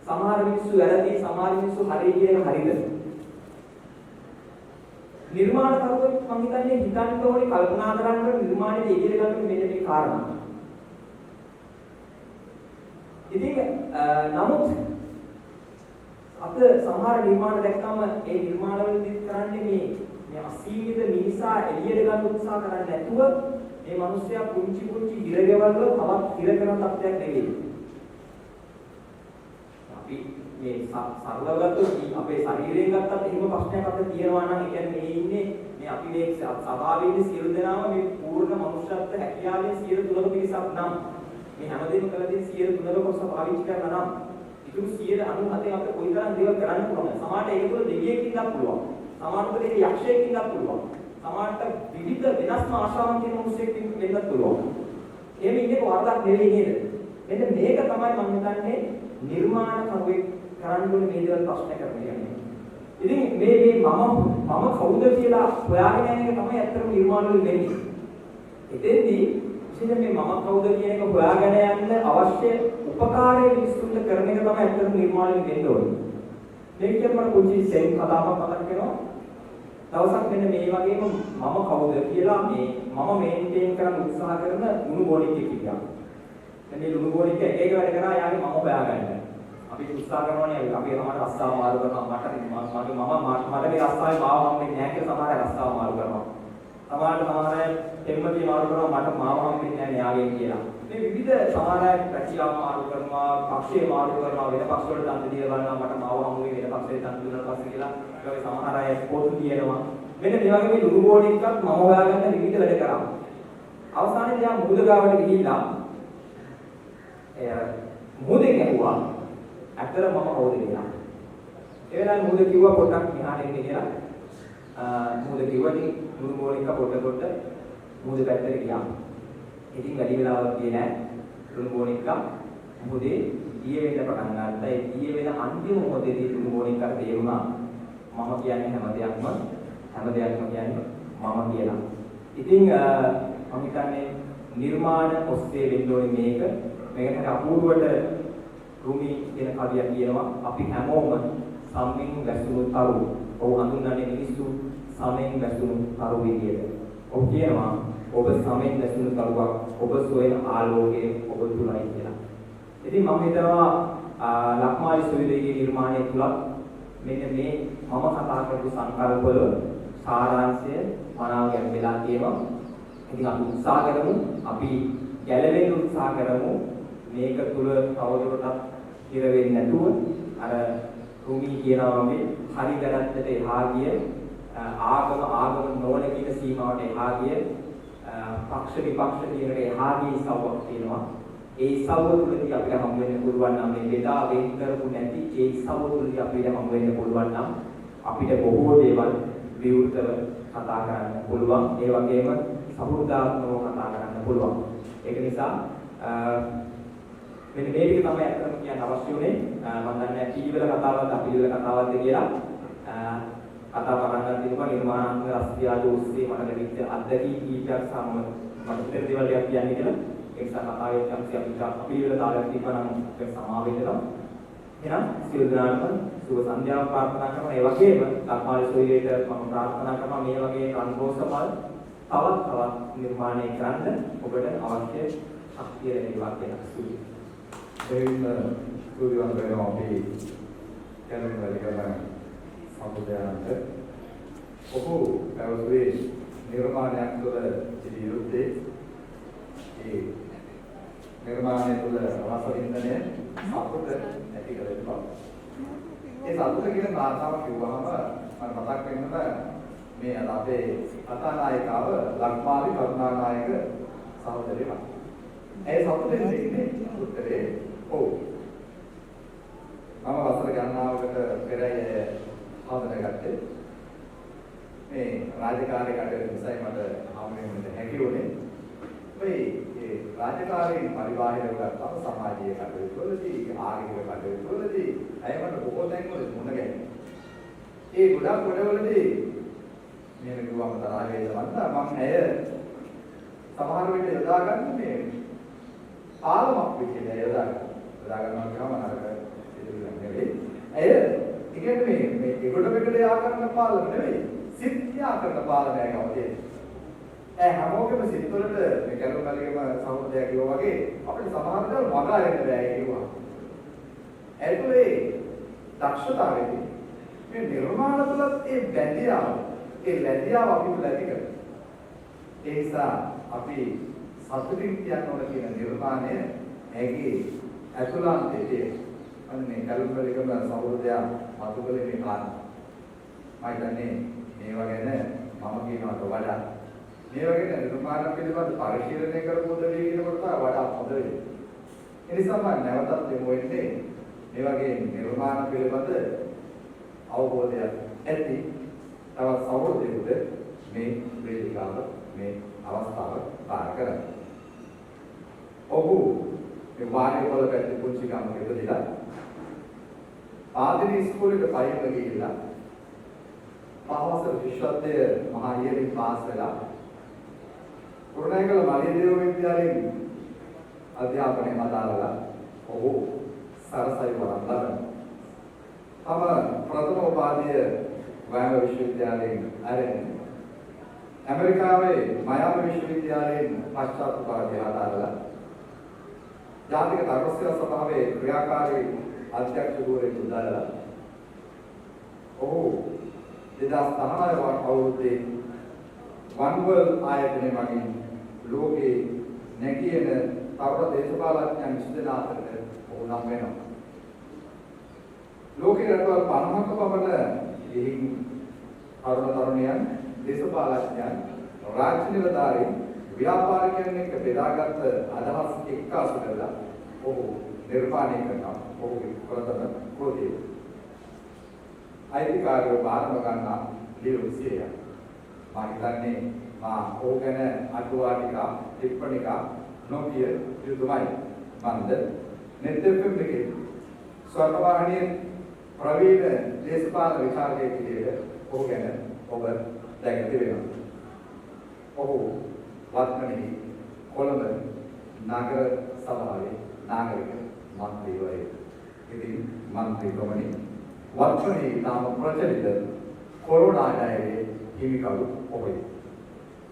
සමහර මිනිස්සු වැරදි සමහර මිනිස්සු හරි කියන හරිද? නිර්මාණකරුවෙක් මම හිතන්නේ හිතන්න ඕනේ කල්පනා කරන්න නිර්මාණයේ ඉදිරියට ගන්න මෙන්න මේ කාරණා. ඉතින් නමුත් අප සමහර නිර්මාණ දැක්කම ඒ නිර්මාණවලදී කරන්නේ මේ අසීමිත මිනිසා එළියට ගන්න උත්සාහ කරන්නේ නැතුව මේ මිනිස්සයා පුංචි පුංචි ඉරගෙවල් වල තවත් ඉර කරන තත්ත්වයක් නෙවෙයි. අපි මේ සරලවලත් අපේ ශරීරයෙන් ගත්තත් එහෙම ප්‍රශ්නයක් අපිට තියෙනවා නම් ඒ කියන්නේ මේ ඉන්නේ මේ අපි මේ සභාවේ ඉන්න සියලු දෙනාම මේ පූර්ණ මනුෂ්‍යත්ව හැකියාවෙන් 103ක පිරිසක් නම් මේ හැමදේම කළ දේ 103ක කොටස පාවිච්චි කරනවා නම් ඉතුරු 97 අපිට කොයිතරම් දේවල් කරන්න පුළුවන්ද? සමහරට ඒක තුළ දෙවියෙක් ඉන්නත් පුළුවන්. සමහරට ඒක යක්ෂයෙක් ඉන්නත් පුළුවන්. සමහරට විවිධ වෙනස්ම ආශාවන් තියෙන මිනිසෙක් වෙන්නත් පුළුවන්. එහෙම ඉන්නේ වරදක් නෙවෙයි නේද? මෙන්න මේක තමයි මම හිතන්නේ නිර්මාණකරුවෙක් කරන්න ඕනේ මේ දේවල් ප්‍රශ්න කරන්නේ. ඉතින් මේ මම කවුද කියලා හොයාගෙන යන එක තමයි ඇත්තටම නිර්මාණ වල වෙන්නේ. එතෙන්දී විශේෂයෙන් මේ මම කවුද කියන එක හොයාගෙන යන්න අවශ්‍ය උපකාරයේ විශ්ලේෂණ කරන එක තමයි ඇත්තටම නිර්මාණ වල වෙන්න ඕනේ. මේක කියන්නේ මම පුංචි සෙන් කතාවක් මතක් වෙනවා. දවසක් මෙන්න මේ වගේම මම කවුද කියලා මම මේන්ටේන් කරන්න උත්සාහ කරන ලුණු බෝනික් එකක් ඉන්නවා. මේ ලුණු බෝනික් එක එක වැඩ කරා යාගේ මම හොයාගන්න. අපි උත්සාහ කරනවානේ අපි සමහර රස්සාව මාරු කරනවා මට මේ රස්සාවේ මාව හම්බෙන්නේ නැහැ කියලා සමහර රස්සාව මාරු කරනවා. සමහර තෙම්මතිය මාරු කරනවා මට මාව හම්බෙන්නේ නැහැ යාගේ කියලා. මේ විවිධ සමහර රැකියාව මාරු කරනවා, පක්ෂේ මාරු කරනවා, වෙන පක්ෂ වලට අන්ත දීලා බලනවා මට මාව හම්බුනේ වෙන පක්ෂයට අන්ත දුන්නා පස්සේ කියලා. ඒ වගේ සමහර අය පොත් ලියනවා. මෙන්න මේ වගේ මේ ලුණු බෝඩ් එකක් මම හොයාගන්න විවිධ වැඩ කරා. අවසානයේදී යා මුහුද ගාවට ගිහිල්ලා මුහුදෙන් ඇහුවා ඇත්තට මම කවුද කියලා. ඒ වෙලාවේ මුහුද කිව්වා පොඩ්ඩක් මෙහාට එන්න කියලා. මුහුද කිව්වා ඉතින් ලුණු බෝඩ් එක පොඩ්ඩ මුහුද පැත්තට ගියා. ඉතින් වැඩි වෙලාවක් ගියේ නැහැ. ලුණු බෝඩ් එක මුහුදේ දිය වෙන්න පටන් ගත්තා. ඒ දිය වෙන අන්තිම මොහොතේදී ලුණු බෝඩ් එකට තේරුණා මම කියන්නේ හැම දෙයක්ම කියන්නේ මම කියලා. ඉතින් මම හිතන්නේ නිර්මාණ ඔස්සේ වෙන්න ඕනේ මේකට අපූර්වට රුමි කියන කවියක් කියනවා අපි හැමෝම සම්මින් වැසුණු තරු. ඔව් හඳුන්වන්නේ මිනිස්සු සමෙන් වැසුණු තරු විදියට. ඔව් කියනවා ඔබ සමෙන් වැසුණු තරුවක් ඔබ සොයන ආලෝකයේ ඔබ තුලයි කියලා. ඉතින් මම හිතනවා ලක්මාලි සොයුරේගේ නිර්මාණය තුල මෙන්න මේ මම කතා කරපු සංකල්පවල සාරාංශය මනාව ගැඹෙලා තියෙනවා. ඉතින් අපි උත්සාහ කරමු අපි ගැලවෙන්න උත්සාහ කරමු මේක තුල තවදුරටත් ඉර වෙන්නේ නැතුව අර රුමි කියනවා වගේ හරි වැරද්දට එහා ගිය ආගම නොවන කියන සීමාවට එහා ගිය පක්ෂ විපක්ෂ කියනට එහා ගිය ඉසව්වක් තියෙනවා. ඒ ඉසව්ව තුළදී අපිට හම් වෙන්න පුළුවන් නම් මේ බෙදා වෙන් කරපු නැති ඒ ඉසව්ව තුළදී අපිට හම් වෙන්න පුළුවන් නම් අපිට බොහෝ දේවල් විවෘතව කතා කරන්න පුළුවන්. ඒ වගේම සහෘදාත්මකව කතා කරන්න පුළුවන්. ඒක නිසා මෙන්න මේ ටික තමයි අත්‍තරම කියන්න අවශ්‍ය උනේ. මම දන්නේ පිළිවෙල කතාවක්ද අපිළිවෙල කතාවක්ද කියලා. කතා පටන් ගන්න තිබුණා නිර්මාණාත්මක රසතියාද ඔස්සේ මට ලැබිච්ච අත්දැකීම් කීපයක් සම මට දෙන්න දේවල් ටිකක් කියන්නේ කියලා. ඒ නිසා කතාවේ chance අපිට අපිළිවෙල තාලයක් තිබ්බනම් ඒක සමාව වෙනවා. එහෙනම් සියලු දෙනාටම සුබ සන්ධ්‍යාවක් ප්‍රාර්ථනා කරනවා. ඒ වගේම කර්මාල සෝයයට මම ප්‍රාර්ථනා කරනවා මේ වගේ රන්ගෝසමල් තවත් නිර්මාණය කරන්න ඔබට අවශ්‍ය ශක්තිය ලැබේවා කියලා සුබ. එයින් සූර්යවන්ත වෙනවා අපි කැලේ වැඩ කරන සම්පූර්ණයන්ට ඔහු පැවසුවේ නිර්මාණයක් තුළ සිටි යුත්තේ ඒ නිර්මාණය තුළ රස වින්දනය සතුට ඇති කර දෙනවා. ඒ සතුට කියන කාරණාව කිව්වහම මම මතක් වෙනවා මේ අපේ කතානායිකාව ලක්මාලි කරුණානායක සහෝදරිය. ඒ සතුටෙන් දෙන්නේ උත්තරේ ඔව්. මම වසර ගණනාවකට පෙරය හඳුනාගත්තේ මේ රාජකාරී කටයුතු නිසා මට හමු වෙන්න හැකි වුණේ. මේ රාජකාරී පරිබාහිරව ගත්තාම සමාජීය කටයුතු වලදී ආගමික කටයුතු වලදී අයමන බොහෝ තැන්වල මුණ ගැහෙනවා. ඒ ගොඩක් කොටවලදී මේක කිව්වම තරහ වේදවන්ත මම ඇය සමහර විට යොදාගන්නේ මේ ආලමක් විදිහට යොදාගන්නවා කියවම නරක දෙයක් නෙවෙයි. ඇය ඉතින් මේ ඒකට මෙකට යා කරන පාලන නෙවෙයි. සිත් යා කරන පාලනයයි අවදී. ඒ හැමෝගෙම සිත් වලට මේ කැලුම්කලියම සහෝදරයා කිව්වා වගේ අපිට සමහර දේවල් වගාරෙන්න බෑ කිව්වා. ඒකේ දක්ෂතාවයේදී මේ නිර්මාණ තුලත් ඒ බැඳියාව ඒ ලැබියාව අපිට ලැබි කරගන්න. ඒ නිසා අපි සතුටින් කියන්න ඕන කියන නිර්මාණය ඇගේ අතුලාන්තයේ අන්නේ කලුම්බලිකම සහෝදරයා මතුකලේ මේ කාරණා. මම හිතන්නේ මේවා ගැන මම කියනවට වඩා මේ වගේ නිර්මාණ පිළිබඳ පරිශීලනය කරපු උදවිය කියනකොට වඩා හොඳ වෙයි. ඒ නිසා මම නැවතත් යොමු වෙන්නේ මේ වගේ නිර්මාණ පිළිබඳ අවබෝධයක් ඇති තවත් සහෝදරයෙකුට මේ වේදිකාව මේ අවස්ථාව පාර කරන්න. ඔහු මේ වාණි වල පැත්තේ පුංචි ගමක ඉඳලා ආදිනී ඉස්කෝලේට පයින් ගිහිල්ලා පහවසර විශ්වවිද්‍යාලයේ මහා ඉහළින් පාස් වෙලා කුරුණෑගල මලියදේව විද්‍යාලයෙන් අධ්‍යාපනය මදාරලා ඔහු සරසවි වරම් ලබනවා. ප්‍රථම උපාධිය වෑම විශ්වවිද්‍යාලයෙන් අරගෙන ඇමරිකාවේ මයාමි විශ්වවිද්‍යාලයෙන් පශ්චාත් උපාධිය හදාරලා ජාතික ධර්මසේවා සභාවේ ක්‍රියාකාරී අධ්‍යක්ෂකවරයෙකු දාලා ඔහු 2019 අවුරුද්දේ වන්වර්ල් ආයතනයේ මගින් ලෝකේ නැගියන තවර දේශපාලඥයන් 20 අතරට ඔහු නම් වෙනවා. ලෝකේ රටවල් 50ක පමණ එහින් තරුණයන් දේශපාලඥයන් රාජ්‍ය නිලධාරීන් ව්‍යාපාරිකයන් එක්ක බෙදාගත් අදහස් එක්කාසු කරලා ඔහු නිර්මාණය කරනවා. ඔහුගේ ප්‍රථම කෘතිය. අයිතිකාරයෝ බාරම ගන්නා ලියුම්සිය. මම හිතන්නේ ඔහු ගැන අටුවාටිකා ටිප්පණිකා නොකිය යුතුමයි. මන්ද නෙට්ෆම් එකේ ස්වර්ණවාහිනියේ ප්‍රවීණ දේශපාලන විචාරකයෙක් විදිහට ඔහු ගැන ඔබ දැක තිබෙනවා. ඔහු වත්මනේ කොළඹ නගර සභාවේ නාගරික මන්ත්‍රීවරයෙක්. ඉතින් මන්ත්‍රීතුමනි වත්මනේ නාම ප්‍රචලිත කොරෝනා ඩයරේ හිමිකරු ඔබයි.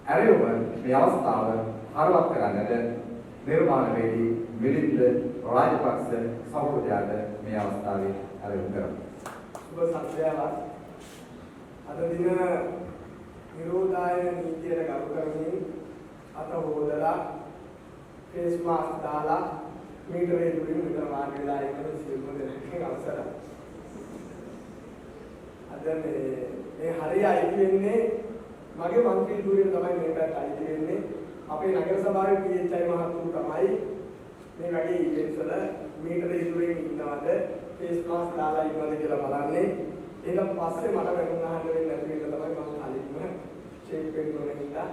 ඇරෙව මේ අවස්ථාව හරවත් කරන්නට නිර්මාණවේදී මිලින්ද රාජපක්ෂ සහෝදරයාට මේ අවස්ථාවේ ආරම්භ කරමු. සුබ සත්‍යයක්. අද දින නිරෝධායන නීතියට ගරු කරමින් අත හොදලා ෆේස් මාස්ක් දාලා මීටරේ දුරින් විතර මාර්ග වෙලා ඉන්න සිල්ම දෙනෙක් අවසරයි. අද මේ හරිය අයිති වෙන්නේ මගේ මන්ත්‍රී ධූරයෙන් තමයි මේකට අයිති වෙන්නේ. අපේ නගර සභාවේ PHI මහත්තුරු තමයි මේ වගේ ඉවෙන්ට්ස් වල මීටරේ දුරින් ඉන්නවද ෆේස් මාස්ක් දාලා ඉන්නවද කියලා බලන්නේ. ඊට පස්සේ මට වෙනුම් අහන්න වෙන්නේ නැති එක තමයි මම කලින්ම ෂේප් වෙන්න ඕනේ හින්දා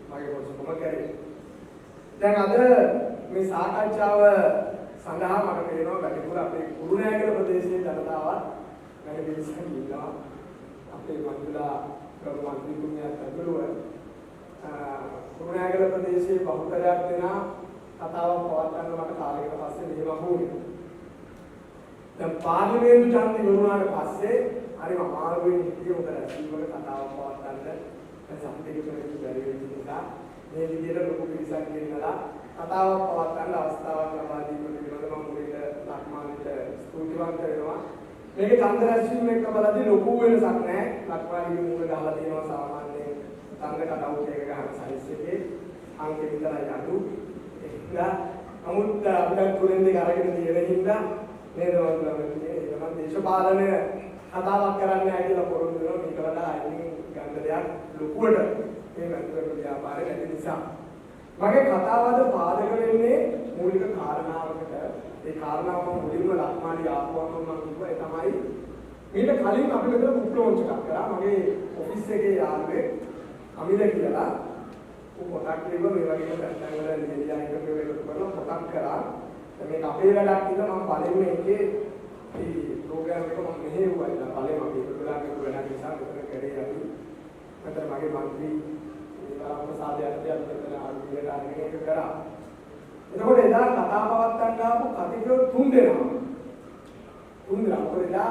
මගේ කොටසම කරේ. දැන් අද මේ සාකච්ඡාව සඳහා මට පේනවා වැඩිපුර අපේ කුරුණෑගල ප්‍රදේශයේ ජනතාවත් වැඩි පිළිසක් ඉන්නවා. අපේ මන්තුලා ගරු මන්ත්‍රීතුමියත් ඇතුළුව කුරුණෑගල ප්‍රදේශයේ බහුතරයක් දෙනා කතාවක් පවත්වන්න මට කාලයකට පස්සේ මෙහෙම වුණේ. දැන් පාර්ලිමේන්තු ඡන්දය වුණාට පස්සේ හරිම අමාරුවෙන් හිටියේ මොකද සීවල කතාවක් පවත්වන්න සම්පූර්ණ කරගන්න බැරි වෙච්ච නිසා මේ විදිහට ලොකු පිරිසක් ගෙන්නලා කතාවක් පවත්වන්න අවස්ථාවක් ලබා දීම පිළිබඳව මම මුලින්ම ලක්මානිට ස්තුතිවන්ත වෙනවා. මේකේ ඡන්ද රැස්වීම එක්ක බලද්දී ලොකු වෙනසක් නැහැ. ලක්මානිගේ මූල ගහලා තියෙනවා සාමාන්‍ය ඡන්ද කටවුට් එක ගන්න සයිස් එකේ අංක විතරයි අඩු. ඒක නමුත් අපිට තුලින් දෙක අරගෙන තියෙන හින්දා නේද වගේ මම දේශපාලන කතාවක් කරන්න නැහැ කියලා පොරොන්දු වෙනවා. මේක වඩා අයින් ගන්න දෙයක් ලොකුවට මේ වැදගත් ව්‍යාපාරේ නැති නිසා. මගේ කතාවද පාදක වෙන්නේ මූලික කාරණාවකට. ඒ කාරණාව මම මුලින්ම ලක්මාලි ආපුවම මම කිව්වා ඒ තමයි ඊට කලින් අපි මෙතන බුක් ලොන්ච් එකක් කරා. මගේ ඔෆිස් එකේ යාළුවෙක් අමිල කියලා පොතක් ලියුවා මේ වගේ පැත්තන් වල ලියලා එකතු කරලා පොතක් කරා. මේක අපේ වැඩක් කියලා මම පළවෙනි එකේ මේ ප්‍රෝග්‍රෑම් එක මම මෙහෙව්වා. ඉතින් පළවෙනි අපි එකතු වෙලා කරපු වැඩක් නිසා මෙතන කරේ අපි. මට මගේ මන්ත්‍රී ප්‍රසාදයට දෙන්න ආරම්භය ගන්න එක කරා. එතකොට එදා කතා පවත්වන්න ආපු කතිකෝ 3 දෙනා. 3 දෙනා. මොකද එදා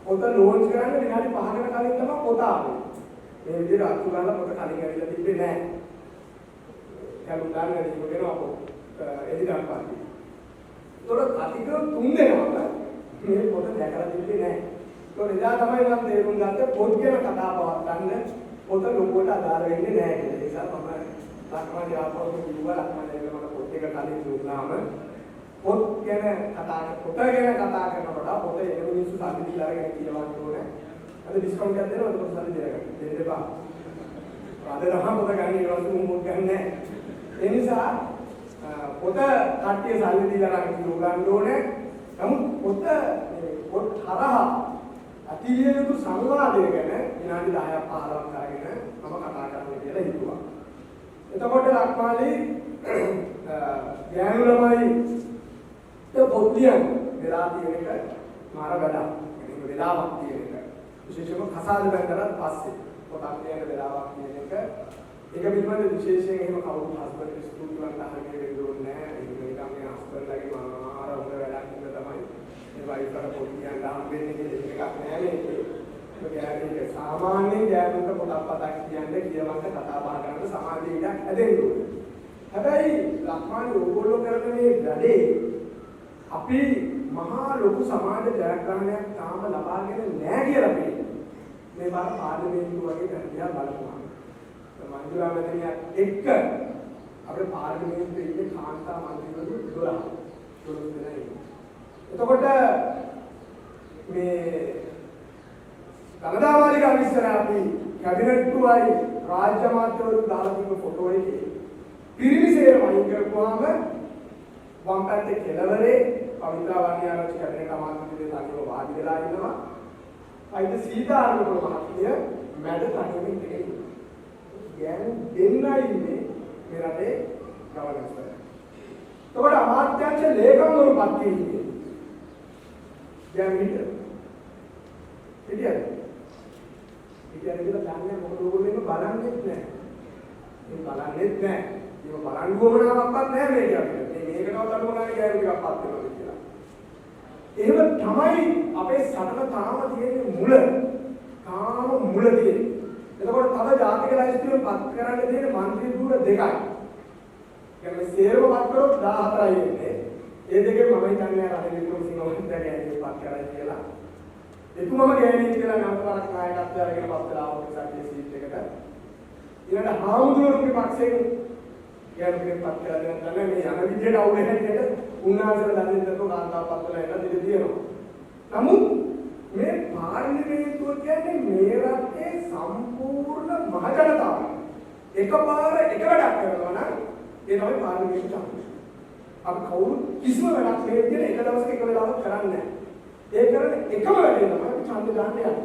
පොත ලොන්ච් කරන්න විනාඩි 5කට කලින් තමයි පොත ආවේ. මේ විදිහට අතු ගාලා පොත කලින් ඇවිල්ලා තිබ්බේ නැහැ. කලු ගන්න ඉගෙන අපෝ එදිනා පාටි. ඒතකොට කතිකෝ 3 දෙනාම මේ පොත දැකලා තිබ්බේ නැහැ. ඒතකොට එදා තමයි මම තේරුම් ගත්තේ පොත් ගැන කතා පවත්වන්න පොත ලොකුවට අදාළ වෙන්නේ නැහැ කියලා. ඒ නිසා මම ලක්මාලි ආපහු කිව්වා ලක්මාලිගේ මට පොත් එක කලින් දුන්නාම පොත් ගැන කතා කරනකොට පොත එක මිනිස්සු සල්ලි දීලා අරගෙන කියවන්න ඕනේ. අද ඩිස්කවුන්ට් එකක් දෙනවා ඒක සල්ලි දීලා ගන්න. දෙන්න එපා. අද තමයි පොත ගන්න ඊළඟට මොකක් ගන්න නැහැ. ඒ නිසා පොත කට්ටිය සල්ලි දීලා අරගෙන කියවන්න ඕනේ. නමුත් පොත් හරහා අතිවියතු සංවාදය ගැන විනාඩි 10ක් 15ක් අරගෙන මම කතා කරන්න කියලා හිතුවා. එතකොට ලක්මාලි ගෑනු ළමයි පොත් ලියන වෙලා තියෙන එක මාර වැඩක්. ඒක වෙලාවක් තියෙන එක. විශේෂයෙන්ම කසාද බැලකට පස්සේ පොතක් ලියන වෙලාවක් තියෙන එක. ඒක පිළිබඳ විශේෂයෙන් එහෙම කවුරු හස්බන්ඩ් ස්තුතිවන්ත අහන්නේ වෙන්නේ නැහැ. ඒක නිකන් මේ හස්බන්ඩ්ලාගේ මාර හොඳ වැඩක් නේද තමයි. ඒ වයිෆට පොත් ලියන්න හම්බෙන්නේ කියලා එකක් නෑ නේ. ඒක සාමාන්‍යයෙන් ගෑනුන්ට පොතක් පතක් කියන්නේ කියවන්න කතා බහ කරන්න සමාජයේ ඉඩක් හැදෙන්න ඕනේ. හැබැයි ලක්මාලි ඕගොල්ලෝ කරන මේ වැඩේ අපි මහා ලොකු සමාජ ජයග්‍රහණයක් තාම ලබාගෙන නැහැ කියලා පේනවා. මේ බාර පාර්ලිමේන්තුව වගේ කරදියා බලපුවා. මංජුලා මැදිනියත් එක්ක අපේ පාර්ලිමේන්තුවේ ඉන්නේ කාන්තා මන්ත්‍රීවරු 12 දෙනා ඉන්නවා. එතකොට මේ කනදාවාලික අවිස්සර අපි කැබිනට්ටුවයි රාජ්‍ය මාත්‍යවරු දාලා තිබ්බ ෆොටෝ එකේ පිරිමිසේර වයින් කරපුවාම වම් පැත්තේ කෙළවරේ පවිත්‍රා වන්නිආරච්චි කැබිනට් අමාත්‍යවරුන් තනියම වාඩි වෙලා ඉන්නවා. අයිද සීතාරාමපුර මහත්මිය මැද තනියම ඉන්නේ. ගෑනු දෙන්නයි ඉන්නේ මේ රටේ ගවර්නන්ස් වල. එතකොට අමාත්‍යාංශ ලේකම්වරු පත් වෙන්නේ. දැන් ඉතින් කියලා දන්නේ මොකද ඕගොල්ලෝ බලන්නේත් නැහැ. මේ බලන්නේත් නැහැ. ඒක බලන්න ගොමනාවක්වත් නැහැ මේක අපිට. මේකටවත් අඩු ගානේ ගෑනු ටිකක් පත් වෙනවා කියලා. එහෙම තමයි අපේ සටන තාම තියෙන්නේ මුල. තාම මුල තියෙන්නේ. එතකොට තව ජාතික ලයිස්තුවේ පත් කරන්න තියෙන මන්ත්‍රී ධූර දෙකයි. කියන්නේ සේරම පත් කරොත් 14යි එන්නේ. ඒ දෙකේ මම හිතන්නේ රටේ වික්‍රමසිංහ ගෑණි පත් කරයි කියලා. එතුමම ගෑණි කියලා නවතරක් නායකත්වය අරගෙන පත් වෙලා ආවොත් සත්‍ය සීට් එකට. ඊළඟ හාමුදුරුවෝගේ පක්ෂයෙන් ගෑණි පත් කරලා දෙන තමයි මේ යන විදියට අවුල හැටියට උන්වහන්සේලා දන්නේ නැතුව කාන්තාව පත් වෙලා එන දෙය තියෙනවා. නමුත් මේ පාර්ලිමේන්තුව කියන්නේ මේ රටේ සම්පූර්ණ මහජනතාව එකපාර එක වැඩක් කරනවා නම් ඒ තමයි පාර්ලිමේන්තුව. අපි කවුරු කිසිම වැඩක් මේ විදිහට එක දවසක එක වෙලාවක් කරන්නේ නැහැ. ඒ කරන එකම වැඩේ තමයි ඡන්ද දාන්න යන්නේ.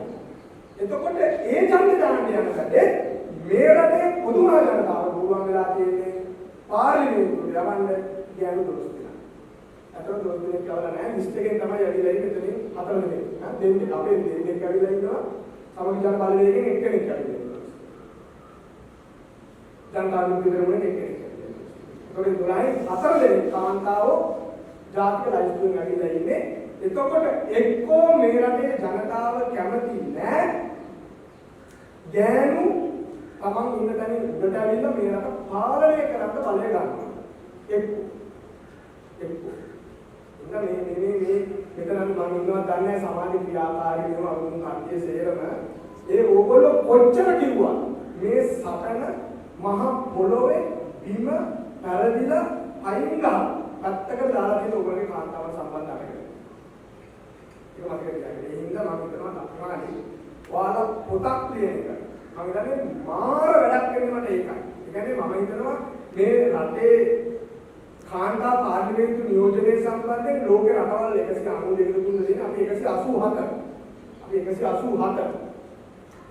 එතකොට ඒ ඡන්ද දාන්න යනකොට මේ රටේ පොදු මහජනතාව දුරුවන් වෙලා තියෙන්නේ පාර්ලිමේන්තුවේ යවන්න ගෑනු 12 දෙනා. අතන 12 දෙනෙක් කවලා නැහැ. ලිස්ට් එකෙන් තමයි ඇවිල්ලා ඉන්නේ මෙතනින් 4 දෙනෙක්. දෙන්නෙක් අපේ දෙන්නෙක් ඇවිල්ලා ඉන්නවා. සමගි ජන බලවේගයෙන් එක්කෙනෙක් ඇවිල්ලා ඉන්නවා. ජනතාවගේ පිළිවෙලෙන් එක්කෙනෙක්. ඒකේ 12 4 දෙනෙක් කාන්තාවෝ ජාතික ලයිස්තුවෙන් ඇවිල්ලා ඉන්නේ. එතකොට එක්කෝ මේ රටේ ජනතාව කැමති නැහැ. ගෑනු තමන් ඉන්න තැන උඩට ඇවිල්ලා මේ රට පාලනය කරන්න බලය ගන්නවා. එක්කෝ. ඉන්න මේ මෙතන මම ඉන්නවා දන්නේ සමාජ ක්‍රියාකාරී වෙන අරුණු කට්ටිය සේරම ඒ ඕගොල්ලෝ කොච්චර කිව්වා මේ සටන මහ පොළොවේ බිම පැරදිලා අයින් ගන්න. පැත්තකට දාලා තියෙන ඔයගොල්ලෝගේ කාන්තාවන් සම්බන්ධ අරගෙන. ඒක මතක තියාගන්න. ඒ හින්දා මම හිතනවා අප්‍රමාදී ඔයාලා පොතක් ලියන එක. මම හිතන්නේ මාර වැඩක් වෙන්නේ මට ඒකයි. ඒ කියන්නේ මම හිතනවා මේ රටේ කාන්තා පාර්ලිමේන්තු නියෝජනය සම්බන්ධයෙන් ලෝකේ රටවල් 192 තුන දෙන අපි 187. අපි 187.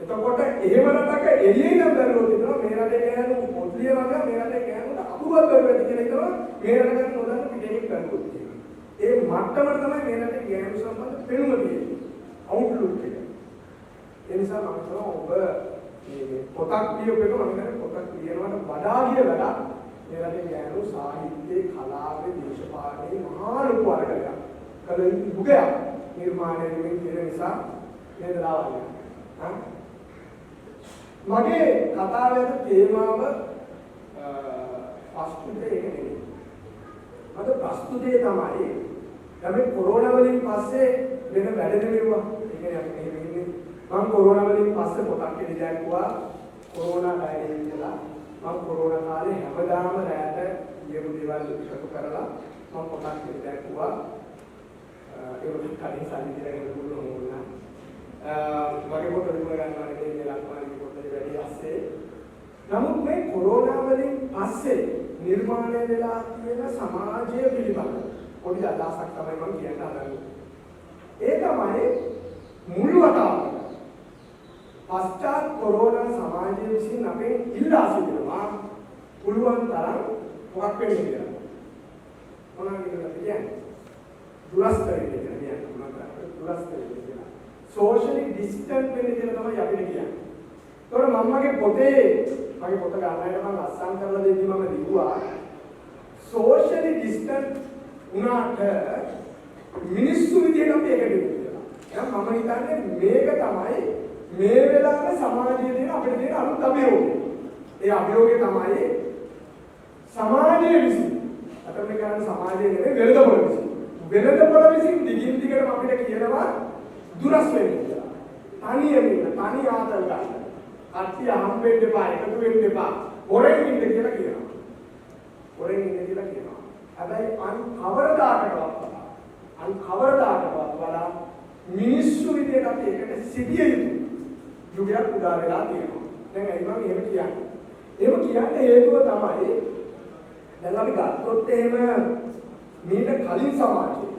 එතකොට එහෙම රටක එළියේ නම් බැලුවොත් ඉතන මේ රටේ ගෑනු පොත්ලිය වගේ මේ රටේ ගෑනු අකුරුවක් බැලුවද කියලා හිතනවා මේ රටකට නොදන්න පිටේක බැලුවොත් කියලා. ඒ මට්ටමට තමයි මේ රටේ ගෑනු සම්බන්ධ පෙනුම තියෙන්නේ. අවුට්ලුක් එක. ඒ නිසා මම හිතනවා ඔබ මේ පොතක් ලියපු එක මම හිතන්නේ පොතක් ලියනවට වඩා ගිය වැඩක් මේ රටේ ගෑනු සාහිත්‍යයේ කලාවේ දේශපාලනයේ මහා ලොකු අරගලයක්. කල යුගයක් නිර්මාණය වෙමින් තියෙන නිසා මේ දලාවල්. මගේ කතාවේ තේමාව ප්‍රස්තුතය එක නෙවෙයි. අද ප්‍රස්තුතය තමයි දැන් මේ කොරෝනා වලින් පස්සේ වෙන වැඩ නෙවෙයිවා. ඒ කියන්නේ අපි මෙහෙම ඉන්නේ. මම කොරෝනා වලින් පස්සේ පොතක් එළිදැක්කුවා. කොරෝනා ඩයරි කියලා. මම කොරෝනා කාලේ හැමදාම රැට ලියපු දේවල් එකතු කරලා මම පොතක් එළිදැක්කුවා. ඒක කලින් සල්ලි දීලා පුළුවන් වුණා. මගේ පොත විකුණ ගන්නවා නෙවෙයි ලක්මාගේ පොතේ වැඩි ඇස්සේ. නමුත් මේ කොරෝනා වලින් පස්සේ නිර්මාණය වෙලා තියෙන සමාජය පිළිබඳ පොඩි අදහසක් තමයි මම කියන්න හදන්නේ. ඒ තමයි මුළු වතාව පශ්චාත් කොරෝනා සමාජය විසින් අපේ ඉල්ලා සිටිනවා පුළුවන් තරම් මොකක් වෙන්නේ කියලා. මොනවද කියන්නේ? දුරස්ත වෙන්නේ කියන්නේ දුරස්ත වෙන්නේ. සෝෂලි ඩිස්ටන්ස් වෙන්න කියලා තමයි අපිට කියන්නේ. ඒතකොට මමගේ පොතේ මගේ පොත ගන්නයිට මම අස්සම් කරලා දෙද්දි මම ලිව්වා සෝෂලි ඩිස්ටන්ස් උනාට මිනිස්සු විදියට අපි එකට ඉන්නවා. දැන් මම හිතන්නේ මේක තමයි මේ වෙලාවේ සමාජයේ තියෙන අපිට තියෙන අලුත් අභියෝගය. ඒ අභියෝගය තමයි සමාජයේ විසින් අතන කරන සමාජයේ නෙවෙයි වෙළඳපොළ විසින්. වෙළඳපොළ විසින් දිගින් දිගටම අපිට කියනවා දුරස් වෙන්න කියලා. තනියම ඉන්න, තනි ආතල් ගන්න. කට්ටිය හම්බෙන්න එපා, එකතු වෙන්න එපා. හොරෙන් ඉන්න කියලා කියනවා. හොරෙන් ඉන්න කියලා කියනවා. හැබැයි අන් කවරදාකවත් වඩා මිනිස්සු විදියට අපි එකට සිටිය යුතුයි. යුගයක් උදා වෙලා තියෙනවා. දැන් අයි මම එහෙම කියන්නේ. එහෙම කියන්නේ හේතුව තමයි දැන් අපි ගත්තොත් එහෙම මීට කලින් සමාජයේ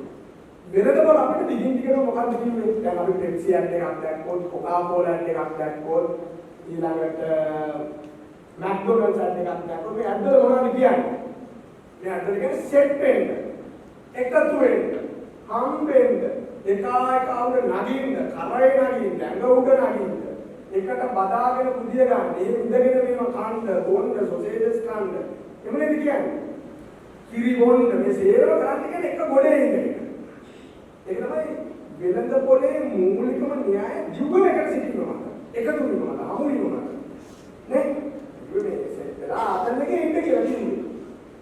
වෙනදම අපිට දිගින් දිගට මොකක්ද කියන්නේ? දැන් අපි පෙප්සි එකක් දැක්කොත්, කොකාකෝලා එකක් දැක්කොත්, ඊළඟට මැක්ඩොනල්ඩ්ස් එකක් දැක්කොත් මේ අද්දර මොනවද කියන්නේ? මේ අද්දර කියන්නේ සෙට් වෙන්න, එකතු වෙන්න, හම්බෙන්න, එකාවුඩ නගින්න, කරේ නගින්න, ඇඟ උඩ නගින්න, එකට බදාගෙන කුදිය ගන්න, ඒ ඉඳගෙන මේව කන්න, බොන්න, සොසේජස් කන්න. එමු නේද කියන්නේ? කිරි බොන්න මේ සේරම කරන්නේ කියන්නේ එක ගොඩේ ඉඳගෙන. ඒක තමයි වෙළඳ පොලේ මූලිකම න්‍යාය යුගයකට සිටිනවා. එකතු වෙනවා, හමු වෙනවා. නේ? මේ සෙට්ලා අතල්ලගේ ඉන්න කියලා කියන්නේ.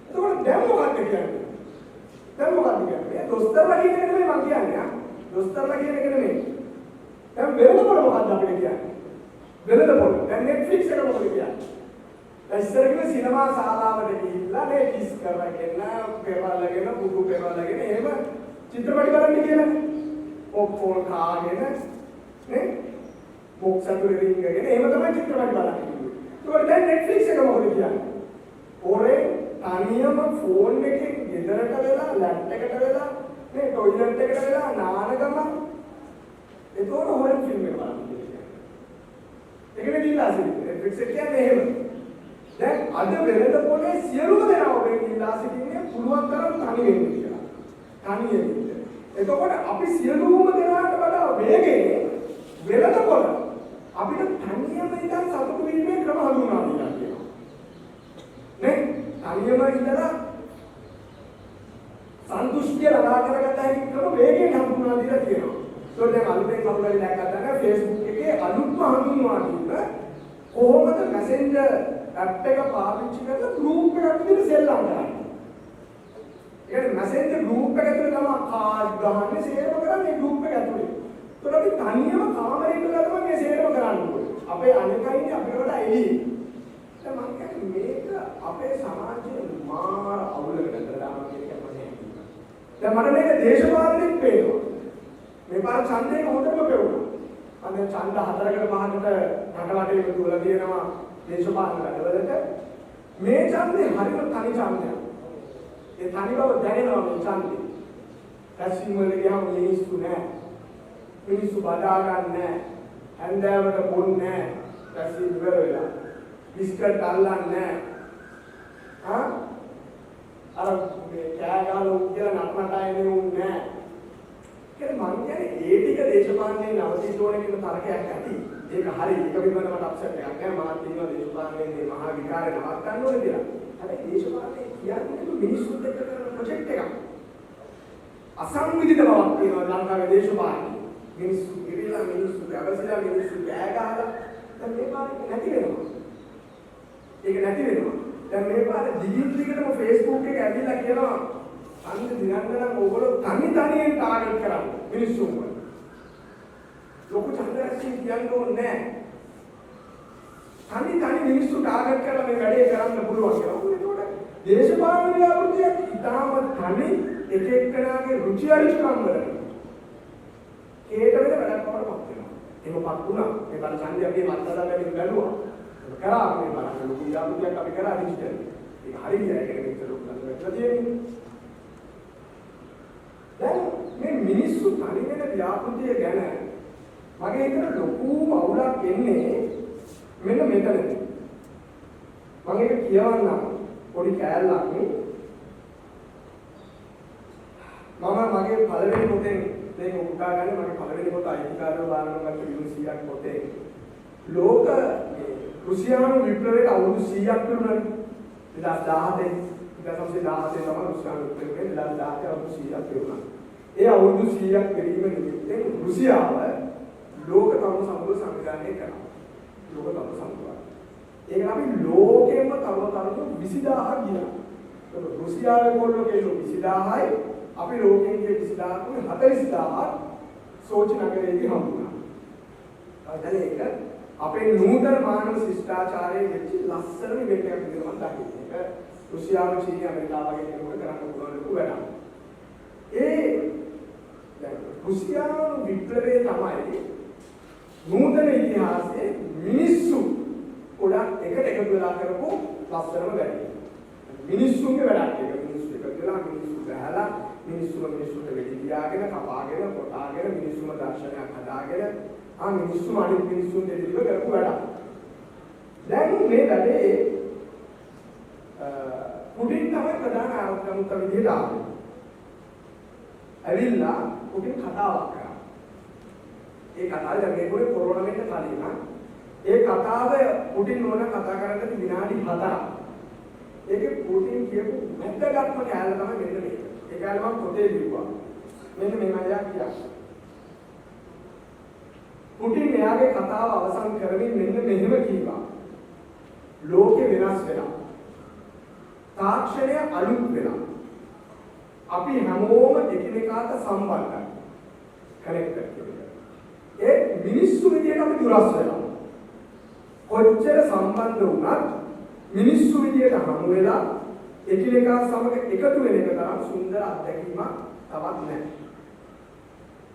එතකොට දැන් මොකක්ද කියන්නේ? දැන් මොකක්ද කියන්නේ? දොස්තරලා කියන එක නෙමෙයි මම කියන්නේ. දොස්තරලා කියන එක නෙමෙයි. දැන් වෙළඳ පොල මොකක්ද අපිට කියන්නේ? වෙළඳ පොල. දැන් Netflix එක මොකද කියන්නේ? ඉස්සරගෙන සිනමා ශාලාවට ගිහිල්ලා මේ කිස් කරගෙන, පෙරවලගෙන, බුදු පෙරවලගෙන එහෙම චිත්‍රපට බලන්න කියලා. ඔක්කොම කාගෙන නේ? බොක්ස් අතුරේ රින්ගගෙන එහෙම තමයි චිත්‍රපට බලන්නේ. ඒකට දැන් Netflix එක මොකද කියන්නේ? ඔරේ තනියම ෆෝන් එකෙන් ගෙදරට වෙලා, ලැප් එකට වෙලා, මේ টয়ලට් එකට වෙලා නාන ගමන් ඒතකොට හොරෙන් ෆිල්ම් එක බලන්නේ. ඒකනේ දීලා සිටින්නේ. Netflix එක කියන්නේ එහෙම. දැන් අද වෙළඳ පොලේ සියලුම දෙනා තනියෙන් ඉන්න. එතකොට අපි සියලුම දෙනාට වඩා වේගයෙන් වෙනතකොට අපිට තනියම ඉඳන් සතුටු වීමේ ක්‍රම හඳුන්වා දෙනවා කියනවා. නේ? තනියම ඉඳලා සන්තුෂ්ටිය ලබා කරගත හැකි ක්‍රම වේගයෙන් හඳුන්වා දීලා තියෙනවා. ඒකෝ දැන් අලුතෙන් කවුරුහරි දැක්කම Facebook එකේ අලුත්ම හඳුන්වා දීම කොහොමද Messenger app එක පාවිච්චි කරලා group එකක් විදිහට සෙල්ලම් කරන්නේ. ඒ කියන්නේ Messenger group එක ඇතුලේ තමයි කාඩ් ගහන්නේ සේරම කරන්නේ group එක ඇතුලේ. ඒතකොට අපි තනියම කාමරේ ඉඳලා තමයි මේ සේරම කරන්න ඕනේ. අපේ අනිකයිනේ අපිට වඩා එළියේ. දැන් මම කියන්නේ මේක අපේ සමාජයේ මාර අවුලකට දානවා කියන එක මම හිතනවා. දැන් මට මේක දේශපාලනික පේනවා. මේ පාර ඡන්දයක හොඳම පෙවුනා. මම දැන් ඡන්ද 4කට 5කට රටවටේ විදුවලා තියෙනවා දේශපාලන රටවලට. මේ ඡන්දේ හරිම තනි ඡන්දයක්. ඒ තනි බව දැනෙනවා මේ ඡන්දේ. රැස්වීම වල ගියාම මිනිස්සු නැහැ. මිනිස්සු බදා ගන්න නැහැ. හැන්දෑවට බොන්නේ නැහැ. රැස්වීම ඉවර වෙලා. බිස්කට් අල්ලන්නේ නැහැ. අර මේ කෑ ගහලා උන්ගේ නටනටයි නෙවුන්නේ නැහැ. මම කියන්නේ ඒ ටික දේශපාලනේ නවතින්න ඕන කියන තරකයක් ඇති. ඒක හරි. ඒක පිළිබඳව මට අප්සෙට් එකක් නෑ. මම කියනවා දේශපාලනේ මේ මහා විකාරේ නවත්තන්න ඕනේ කියලා. හැබැයි දේශපාලනේ කියන්නේ මිනිස්සුත් එක්ක කරන ප්‍රොජෙක්ට් එකක්. අසංවිධිත බවක් තියෙනවා ලංකාවේ දේශපාලනේ. මිනිස්සු ඉරිලා මිනිස්සු ගැවසිලා මිනිස්සු කෑ ගහලා දැන් මේ පාරේ නැති වෙනවා. ඒක නැති වෙනවා. දැන් මේ පාරේ දිගින් Facebook එක ඇවිල්ලා කියනවා අන්න දිනන්න ඕගොල්ලෝ තනියෙන් ටාගට් කරන්නේ මිනිස්සුන්ව. ලොකු චන්ද්‍රාක්ෂි කියන්න ඕනේ නැහැ. තනි මිනිස්සු ටාගට් කරලා මේ වැඩේ කරන්න පුළුවන් කියලා. ඒකට දේශපාලන ව්‍යාපෘතියක් ඉතාම තනි එක එක්කෙනාගේ රුචි අරුචිකම් වලට. ඒකට වෙන වැඩක් කරපක් වෙනවා. ඒකපත් වුණා. මේ බල ඡන්දය අපි මත්තලා බැලුවා බැලුවා. ඒක කරා මේ බලන්න ලොකු ව්‍යාපෘතියක් අපි කරා ඩිජිටල්. ඒක හරියට ඒක මෙච්චර ලොකු නේද තියෙන්නේ. දැන් මේ මිනිස්සු තනි වෙන ව්‍යාපෘතිය ගැන මගේ හිතට ලොකුම අවුලක් එන්නේ මෙන්න මෙතනදී. මම ඒක කියවන්නම් පොඩි කෑල්ලක් නේ. මම මගේ පළවෙනි පොතෙන් මේක උකා ගන්න මගේ පළවෙනි පොත අයිතිකාරව බාරගත්ත යුනිසියක් පොතේ ලෝක රුසියානු විප්ලවයට අවුරුදු 100ක් තිබුණානේ. 2017 තමයි රුසියානු විප්ලවයේ 2017 අවුරුදු 100ක් තිබුණා. ඒ අවුරුදු 100ක් පෙරීම නිමිත්තෙන් රුසියාව ලෝක තම සමුද්‍ර සංවිධානය කරනවා. ලෝක තම සමුද්‍ර. ඒක අපි ලෝකෙම තම 20000ක් ගියා. ඒක රුසියාවේ කොල්ලෝ කියන 20000යි අපි ලෝකෙන් ගිය 20000ක් 40000ක් සෝචි නගරයේදී හම්බුණා. දැන් ඒක අපේ නූතන මානව ශිෂ්ටාචාරයේ වෙච්ච ලස්සන ඉවෙන්ට් එකක් විදිහට මම දකින්නේ. ඒක රුසියාව චීනය ඇමරිකාව වගේ කෙනෙකුට කරන්න පුළුවන් ලොකු වැඩක්. ඒ දැන් රුසියානු විප්ලවයේ තමයි නූතන ඉතිහාසයේ මිනිස්සු ගොඩක් එකට එකතු වෙලා කරපු ලස්සනම වැඩේ. මිනිස්සුන්ගේ වැඩක් ඒක. මිනිස්සු එකතු වෙලා මිනිස්සු ගහලා මිනිස්සුන්ට වෙඩි තියාගෙන කපාගෙන කොටාගෙන මිනිස්සුම දර්ශනයක් හදාගෙන මිනිස්සු අනිත් මිනිස්සුන් දෙවිව කරපු වැඩක්. දැන් මේ වැඩේ පුටින් තමයි ප්‍රධාන ආරම්භක විදිහට ආවේ. ඇවිල්ලා පුටින් කතාවක් කරා. ඒ කතාව දැන් මේකේ කොරෝනා වෙන්න කලින් ඒ කතාව පුටින් නෝන කතා කරද්දී විනාඩි 4ක්. ඒකේ පුටින් කියපු වැදගත්ම කෑල්ල තමයි මෙන්න මේක. ඒ කෑල්ල මම පොතේ ලිව්වා. මෙන්න මේමයක් කියනවා. පුටින් එයාගේ කතාව අවසන් කරමින් මෙන්න මෙහෙම කිව්වා. ලෝකෙ වෙනස් වෙනවා. තාක්ෂණය අලුත් වෙනවා. අපි හැමෝම එකිනෙකාට සම්බන්ධයි. කනෙක්ටඩ් කියලා. ඒ මිනිස්සු විදියට අපි දුරස් වෙනවා. කොච්චර සම්බන්ධ වුණත් මිනිස්සු විදියට හමු වෙලා එකිනෙකා සමග එකතු වෙන එක තරම් සුන්දර අත්දැකීමක් තවත් නැහැ.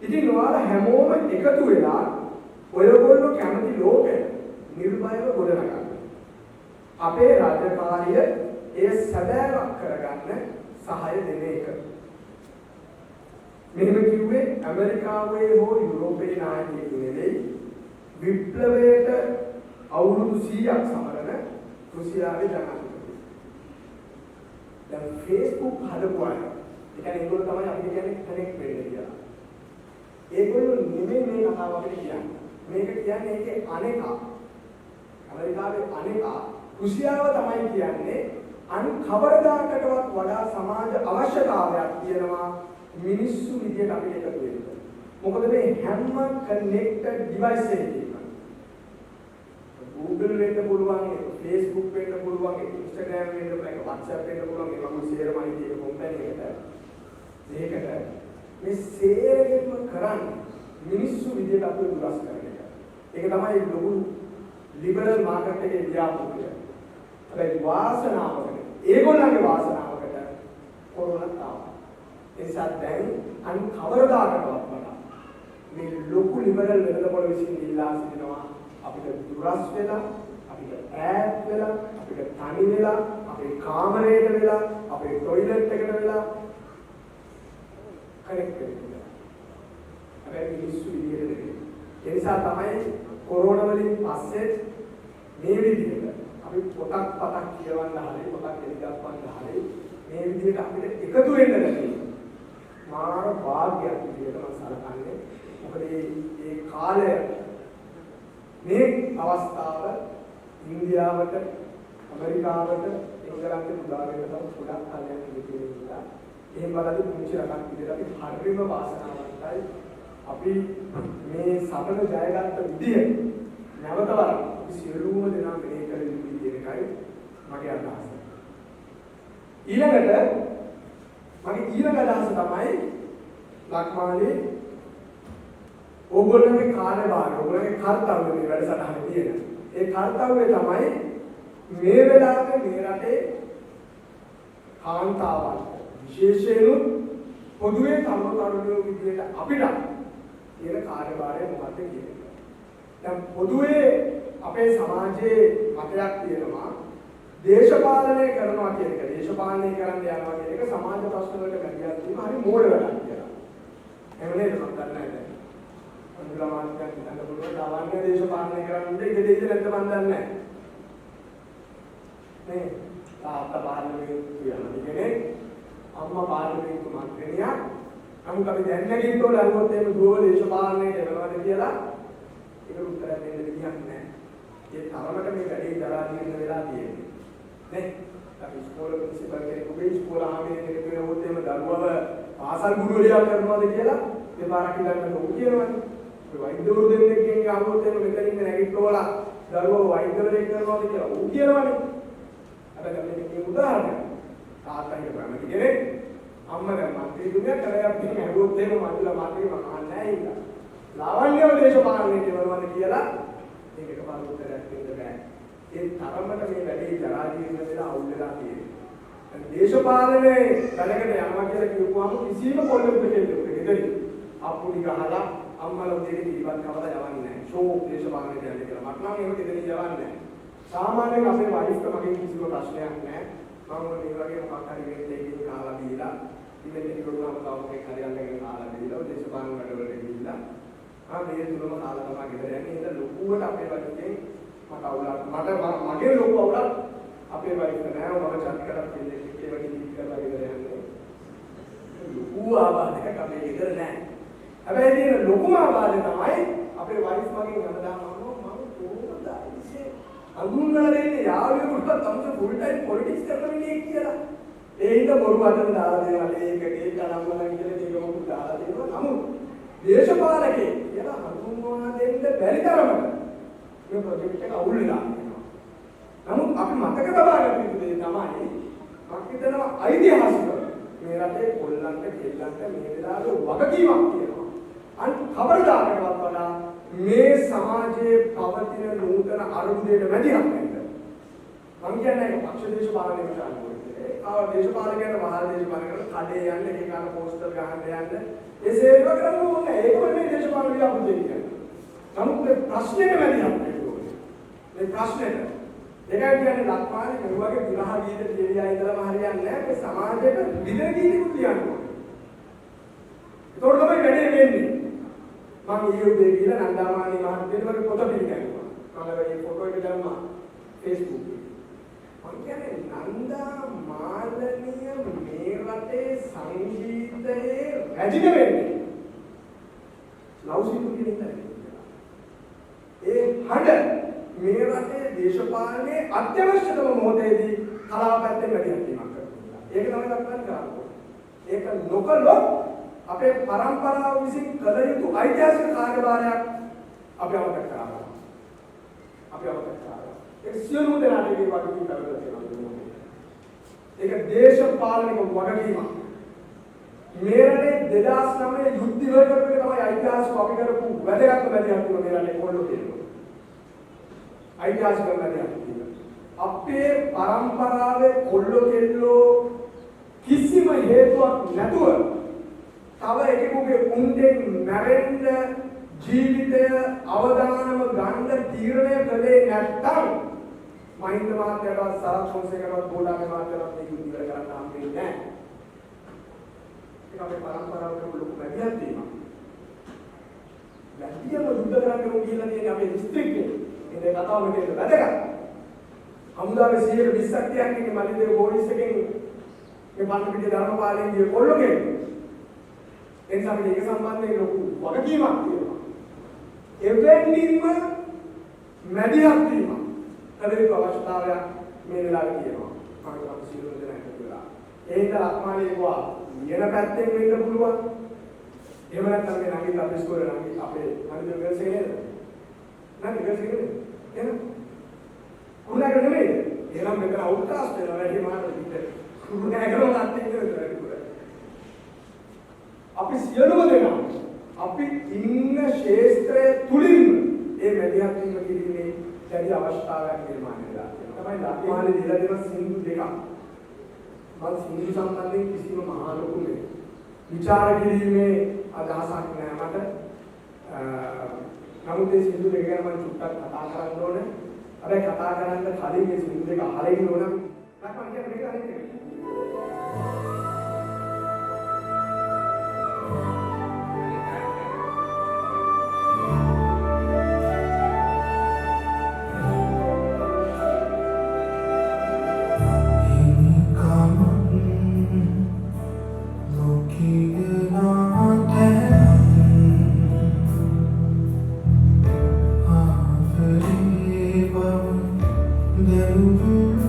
ඉතින් ඔයාලා හැමෝම එකතු වෙලා ඔයගොල්ලෝ කැමති ලෝකෙ නිර්භයව ගොඩනගන්න. අපේ රාජකාරිය ඒ සැබෑවක් කරගන්න සහාය දෙන එක. මෙහෙම කිව්වේ ඇමරිකාවේ හෝ යුරෝපයේ නායකයෙකු නෙවෙයි විප්ලවයට අවුරුදු 100ක් සමරන රුසියාවේ ජනාධිපති. දැන් Facebook හදපු අය ඒ කියන්නේ ඒගොල්ලෝ තමයි අපිට කියන්නේ කනෙක්ට් වෙන්න කියලා. ඒගොල්ලෝ නෙමෙයි මේ කතාව අපිට කියන්නේ. මේක කියන්නේ ඒකේ අනේකා. ඇමරිකාවේ අනේකා රුසියාව තමයි කියන්නේ අන් කවරදාකටවත් වඩා සමාජ අවශ්‍යතාවයක් තියෙනවා මිනිස්සු විදියට අපිට එකතු වෙන්න. මොකද මේ හැම කනෙක්ටඩ් ඩිවයිස් එකකම Google වෙන්න පුළුවන්, Facebook වෙන්න පුළුවන්, Instagram වෙන්න පුළුවන්, WhatsApp වෙන්න පුළුවන්, මේ මම සේරමයි කියන කම්පැනි එකට. මේකට මේ සේරෙම කරන්නේ මිනිස්සු විදියට අපිව දුරස් කරන එක. ඒක තමයි ලොකු ලිබරල් මාකට් එකේ ව්‍යාපෘතිය. හැබැයි වාසනාවකට, ඒගොල්ලන්ගේ වාසනාවකට කොරෝනාත් ආවා. ඒ නිසා දැන් අන් කවරදාකටවත් වඩා මේ ලොකු ලිබරල් වෙළඳපොළ විසින් ඉල්ලා සිටිනවා අපිට දුරස් වෙලා, අපිට ඈත් වෙලා, අපිට තනි වෙලා, අපේ කාමරයට වෙලා, අපේ টয়ලට් එකට වෙලා කනෙක්ට් වෙන්න. හැබැයි මිනිස්සු විදියට නෙවෙයි. ඒ නිසා තමයි කොරෝනා වලින් පස්සේ මේ විදිහට අපි පොතක් පතක් කියවන්න හරි, පොතක් එළිදක්වන්න හරි මේ විදිහට අපිට එකතු වෙන්න ලැබෙනවා. මාර වාග්යක් විදිහට මම සලකන්නේ. මොකද මේ කාලය මේ අවස්ථාව ඉන්දියාවට, ඇමරිකාවට, එංගලන්තයට උදා වෙන තව ගොඩක් කාලයක් ඉඳී ඉන්නවා. එහෙම බලද්දී පුංචි රටක් විදිහට අපි හරිම වාසනාවන්තයි. අපි මේ සමන ජයගත්ත විදිය නැවතවර අපි සියලුම දෙනා මෙහෙ කළ යුතු කියන එකයි මගේ අදහස. ඊළඟ අදහස තමයි ලක්මාලේ ඕගොල්ලන්ගේ කාර්යභාරය, ඕගොල්ලන්ගේ කර්තව්‍ය මේ වැඩසටහනේ තියෙන. ඒ කර්තව්‍ය තමයි මේ වෙලාවේ මේ රටේ කාන්තාවන් විශේෂයෙන් පොදුවේ තරුණයෝ විදිහට අපිට තියෙන කාර්යභාරය මොකක්ද කියන්නේ. දැන් පොදුවේ අපේ සමාජයේ මතයක් තියෙනවා දේශපාලනය කරනවා කියන එක. දේශපාලනය කරන්න යනවා කියන එක සමාජ ප්‍රශ්න වලට ගැටියක් තියෙන හරි මෝඩ වැඩක් කියලා. එහෙම නේද මම දන්නේ නැහැ. අනුගමනය කරන්න පුළුවන් දාවන්නේ දේශපාලනය කරන්න ඉඳ දෙයිද නැද්ද මම දන්නේ නැහැ. මේ තාත්තා පාර්ලිමේන්තුව යන කෙනෙක් අම්මා පාර්ලිමේන්තු මන්ත්‍රිනියක් නමුත් අපි දැන් නැගිට්ටෝල අරුවත් එහෙම දුව දේශපාලනයට එනවාද කියලා ඒක උත්තර දෙන්න විදියක් නැහැ. ඒ තරමට මේ වැඩේ දරා ගන්න වෙලා තියෙන්නේ. නේ? අපි ඉස්කෝලේ ප්‍රින්සිපල් කෙනෙකුගේ ඉස්කෝල ආමේ කෙනෙක් වෙනවොත් එහෙම දරුවව පාසල් ගුරුවරයා කරනවාද කියලා දෙපාරක් ඉඳන් ඔව් කියනවනේ. ඒ වෛද්‍යවරු දෙන්නෙක්ගෙන් ආවොත් එහෙම මෙතනින් නැගිට්ටෝල දරුවව වෛද්‍යවරයෙක් කරනවාද කියලා ඔව් කියනවනේ. හැබැයි මේකේ උදාහරණයක් තාත්තා හිටපම කෙනෙක් අම්මා දැන් මන්ත්‍රී දුන්නා කරයක් තියෙන හැදුවොත් එහෙම මන්ත්‍රීලා මාත්‍රි මම අහන්නේ නැහැ ඉන්න. ලාවන්‍යව දේශපාලනයේ කරනවාද කියලා මේක එකපාරට උත්තරයක් දෙන්න බෑ. ඒ තරමට මේ වැඩේ ජරා ජීවන වෙලා අවුල් වෙලා තියෙනවා. දේශපාලනයේ වැඩකට යනවා කියලා කියපුවාම කිසිම පොල්ලෙකුට දෙන්නේ ගෙදරින්. අප්පුඩි ගහලා අම්මලා දෙකේ ඉවත් කවදා යවන්නේ නැහැ. ෂෝක් දේශපාලනයට යන්නේ කියලා. මට නම් එහෙම ගෙදරින් යවන්නේ නැහැ. සාමාන්‍යයෙන් අපේ වයිෆ්ට මගෙන් කිසිම ප්‍රශ්නයක් නැහැ. මම මේ වගේ මොකක් හරි වෙන්නේ කාලා දීලා ඉතින් ඒක ගොඩනම තව මොකක් හරි අල්ලගෙන කාලා දීලා දේශපාලන වැඩවලට ගිහිල්ලා මේ තුනම කාලා තමයි ගෙදර යන්නේ. ඒක ලොකුවට අපේ වයිෆ්ගෙන් මට අවුලක් මගේ ලොකු අවුලක් අපේ වයිෆ්ට නෑ. මම චත් කරක් දෙන්නේ ඒ වගේ කිව්ව කරලා ගෙදර යන්නේ. ලොකු ආබාධයක් අපේ ගෙදර නෑ. හැබැයි තියෙන ලොකුම ආබාධය තමයි අපේ වයිෆ් මගෙන් හැමදාම මම කොහොමද ඉන්නේ අඳුන්වලා දෙන්නේ යාළුවෙකුට තමයි ෆුල් ටයිම් පොලිටික්ස් කරන මිනිහෙක් කියලා. ඒ ඉඳ බොරු වචන දාලා දෙනවා. ඒක නම්මලා කියලා ඒක මොකද දාලා දෙනවා. නමුත් දේශපාලකේ කියලා හඳුන්වලා දෙන්න බැරි තරමට මේ ප්‍රොජෙක්ට් එක අවුල් වෙලා ඉන්නවා. නමුත් අපි මතක තබා ගන්න යුතු දේ තමයි මම හිතනවා ඓතිහාසිකව මේ රටේ කොල්ලන්ට කෙල්ලන්ට මේ වෙලාවේ වගකීමක් තියෙනවා. අන් කවරදාකටවත් වඩා මේ සමාජයේ පවතින නූතන අරුමුදයට වැඩියක් නැද්ද? මම කියන්නේ ඒක පක්ෂ දේශපාලනයේ විතරයි. දේශපාලකයන්ට මහා දේශපාලකයන්ට කඩේ යන්න, එක එක පෝස්ටර් ගහන්න යන්න. ඒ සේවය කරන්න ඕනේ. ඒක මේ දේශපාලන ව්‍යාපෘතිය කියන්නේ. නමුත් මේ ප්‍රශ්නේ වැඩියක් නෙවෙයි. මේ ප්‍රශ්නෙට ඒකයි කියන්නේ ලක්මාලේ මේ වගේ විරහ ගීත දෙවියා ඉඳලාම හරියන්නේ නැහැ. මේ සමාජයට විදර ගීතකුත් ලියන්න ඕනේ. ඒතකොට තමයි වැඩේ වෙන්නේ. මම ඊයේ ගිහලා නන්දාමාලි මහත්මියට වගේ පොත පිළිගන්නවා. මම මේ ෆොටෝ එක දැම්මා Facebook එකේ. මම කියන්නේ නන්දාමාලනිය මේ රටේ සංගීතයේ රැජින වෙන්නේ ලෞසිතු කියන එක. ඒ හඬ මේ රටේ දේශපාලනයේ අත්‍යවශ්‍යතම මොහොතේදී කලාව පැත්තෙන් වැඩියක් වීමක් කරනවා. ඒක තමයි දක්වන්න කරන්නේ. ඒක නොකළොත් අපේ පරම්පරාව විසින් කළ යුතු ඓතිහාසික කාර්යභාරයක් අපි අවබෝධ කරගන්නවා. අපි අවබෝධ කරගන්නවා. ඒක සියලුම දෙනාට මේ වගකීම කරලා තියෙනවා. ඒක දේශපාලනික වගකීමක්. මේ රටේ 2009 යුද්ධ ඉවර කරපු එක තමයි ඓතිහාසික අපි කරපු වැදගත්ම වැඩක් තුන මේ රටේ කොල්ලෝ කියනවා. ඓතිහාසික වැඩක් තියෙනවා. අපේ පරම්පරාවේ කොල්ලෝ කෙල්ලෝ කිසිම හේතුවක් නැතුව තව එකෙකුගේ උන්දෙන් මැරෙන්න ජීවිතය අවදානම ගන්න තීරණය කළේ නැත්නම් මහින්ද මහත්තයාට සරත් ෆොන්සේකාට ගෝඩාගේ මහත්තයාට මේක ඉවර කරන්න හම්බෙන්නේ නැහැ. ඒක අපේ පරම්පරාවට ලොකු වැඩියක් තියෙනවා. වැඩියම යුද්ධ කරන්න ඕන කියලා තියෙන අපේ දිස්ත්‍රික්කේ. මේ කතාව මෙතන වැදගත්. හමුදාවේ 120ක් තියන්නේ මලිදේ පොලිස් එකෙන් මේ පන්තිපිටිය ධර්මපාලයන්ගේ කොල්ලෝගේ. එනිසා අපිට ඒක සම්බන්ධයෙන් ලොකු වගකීමක් තියෙනවා. එවැන්නින්ම මැදිහත් වීම කලින් අවස්ථාවක් මේ වෙලාවේ තියෙනවා. මම අපේ සියලු දෙනා එකතු වෙලා. ඒක ආත්මාවේ වුණා. ඊන පැත්තෙන් වෙන්න පුළුවන්. එහෙම නැත්නම් මේ නගිත් අපේ ඉස්කෝලේ නගිත් අපේ හරිද ගර්ල්ස් එකේ නේද? නගිත් ගර්ල්ස් එකේ නේද? එහෙනම් කුණාක නෙමෙයි. එහෙනම් මෙතන අවුට්කාස්ට් වෙනවා වැඩි මාතෘකාවක් විතර. කුණාකරම නැත්නම් ඉන්නේ. අපි සියලුම දෙනා අපි ඉන්න ශාස්ත්‍රය තුලින්ම මේ මැදිහත් වීම කිරීමේ දැඩි අවශ්‍යතාවයක් නිර්මාණය වෙලා තියෙනවා. තමයි ලක්මාලේ දීලා දෙන සින්දු දෙකක්. මම සින්දු සම්බන්ධයෙන් කිසිම මහා ලොකු විචාර කිරීමේ අදහසක් නෑ මට. නමුත් මේ සින්දු දෙක ගැන මම චුට්ටක් කතා කරන්න ඕනේ. හැබැයි කතා කරන්න කලින් මේ සින්දු දෙක අහලා ඉන්න ඕන. ලක්මාල කියන්නේ මේක අනිත් එක. Then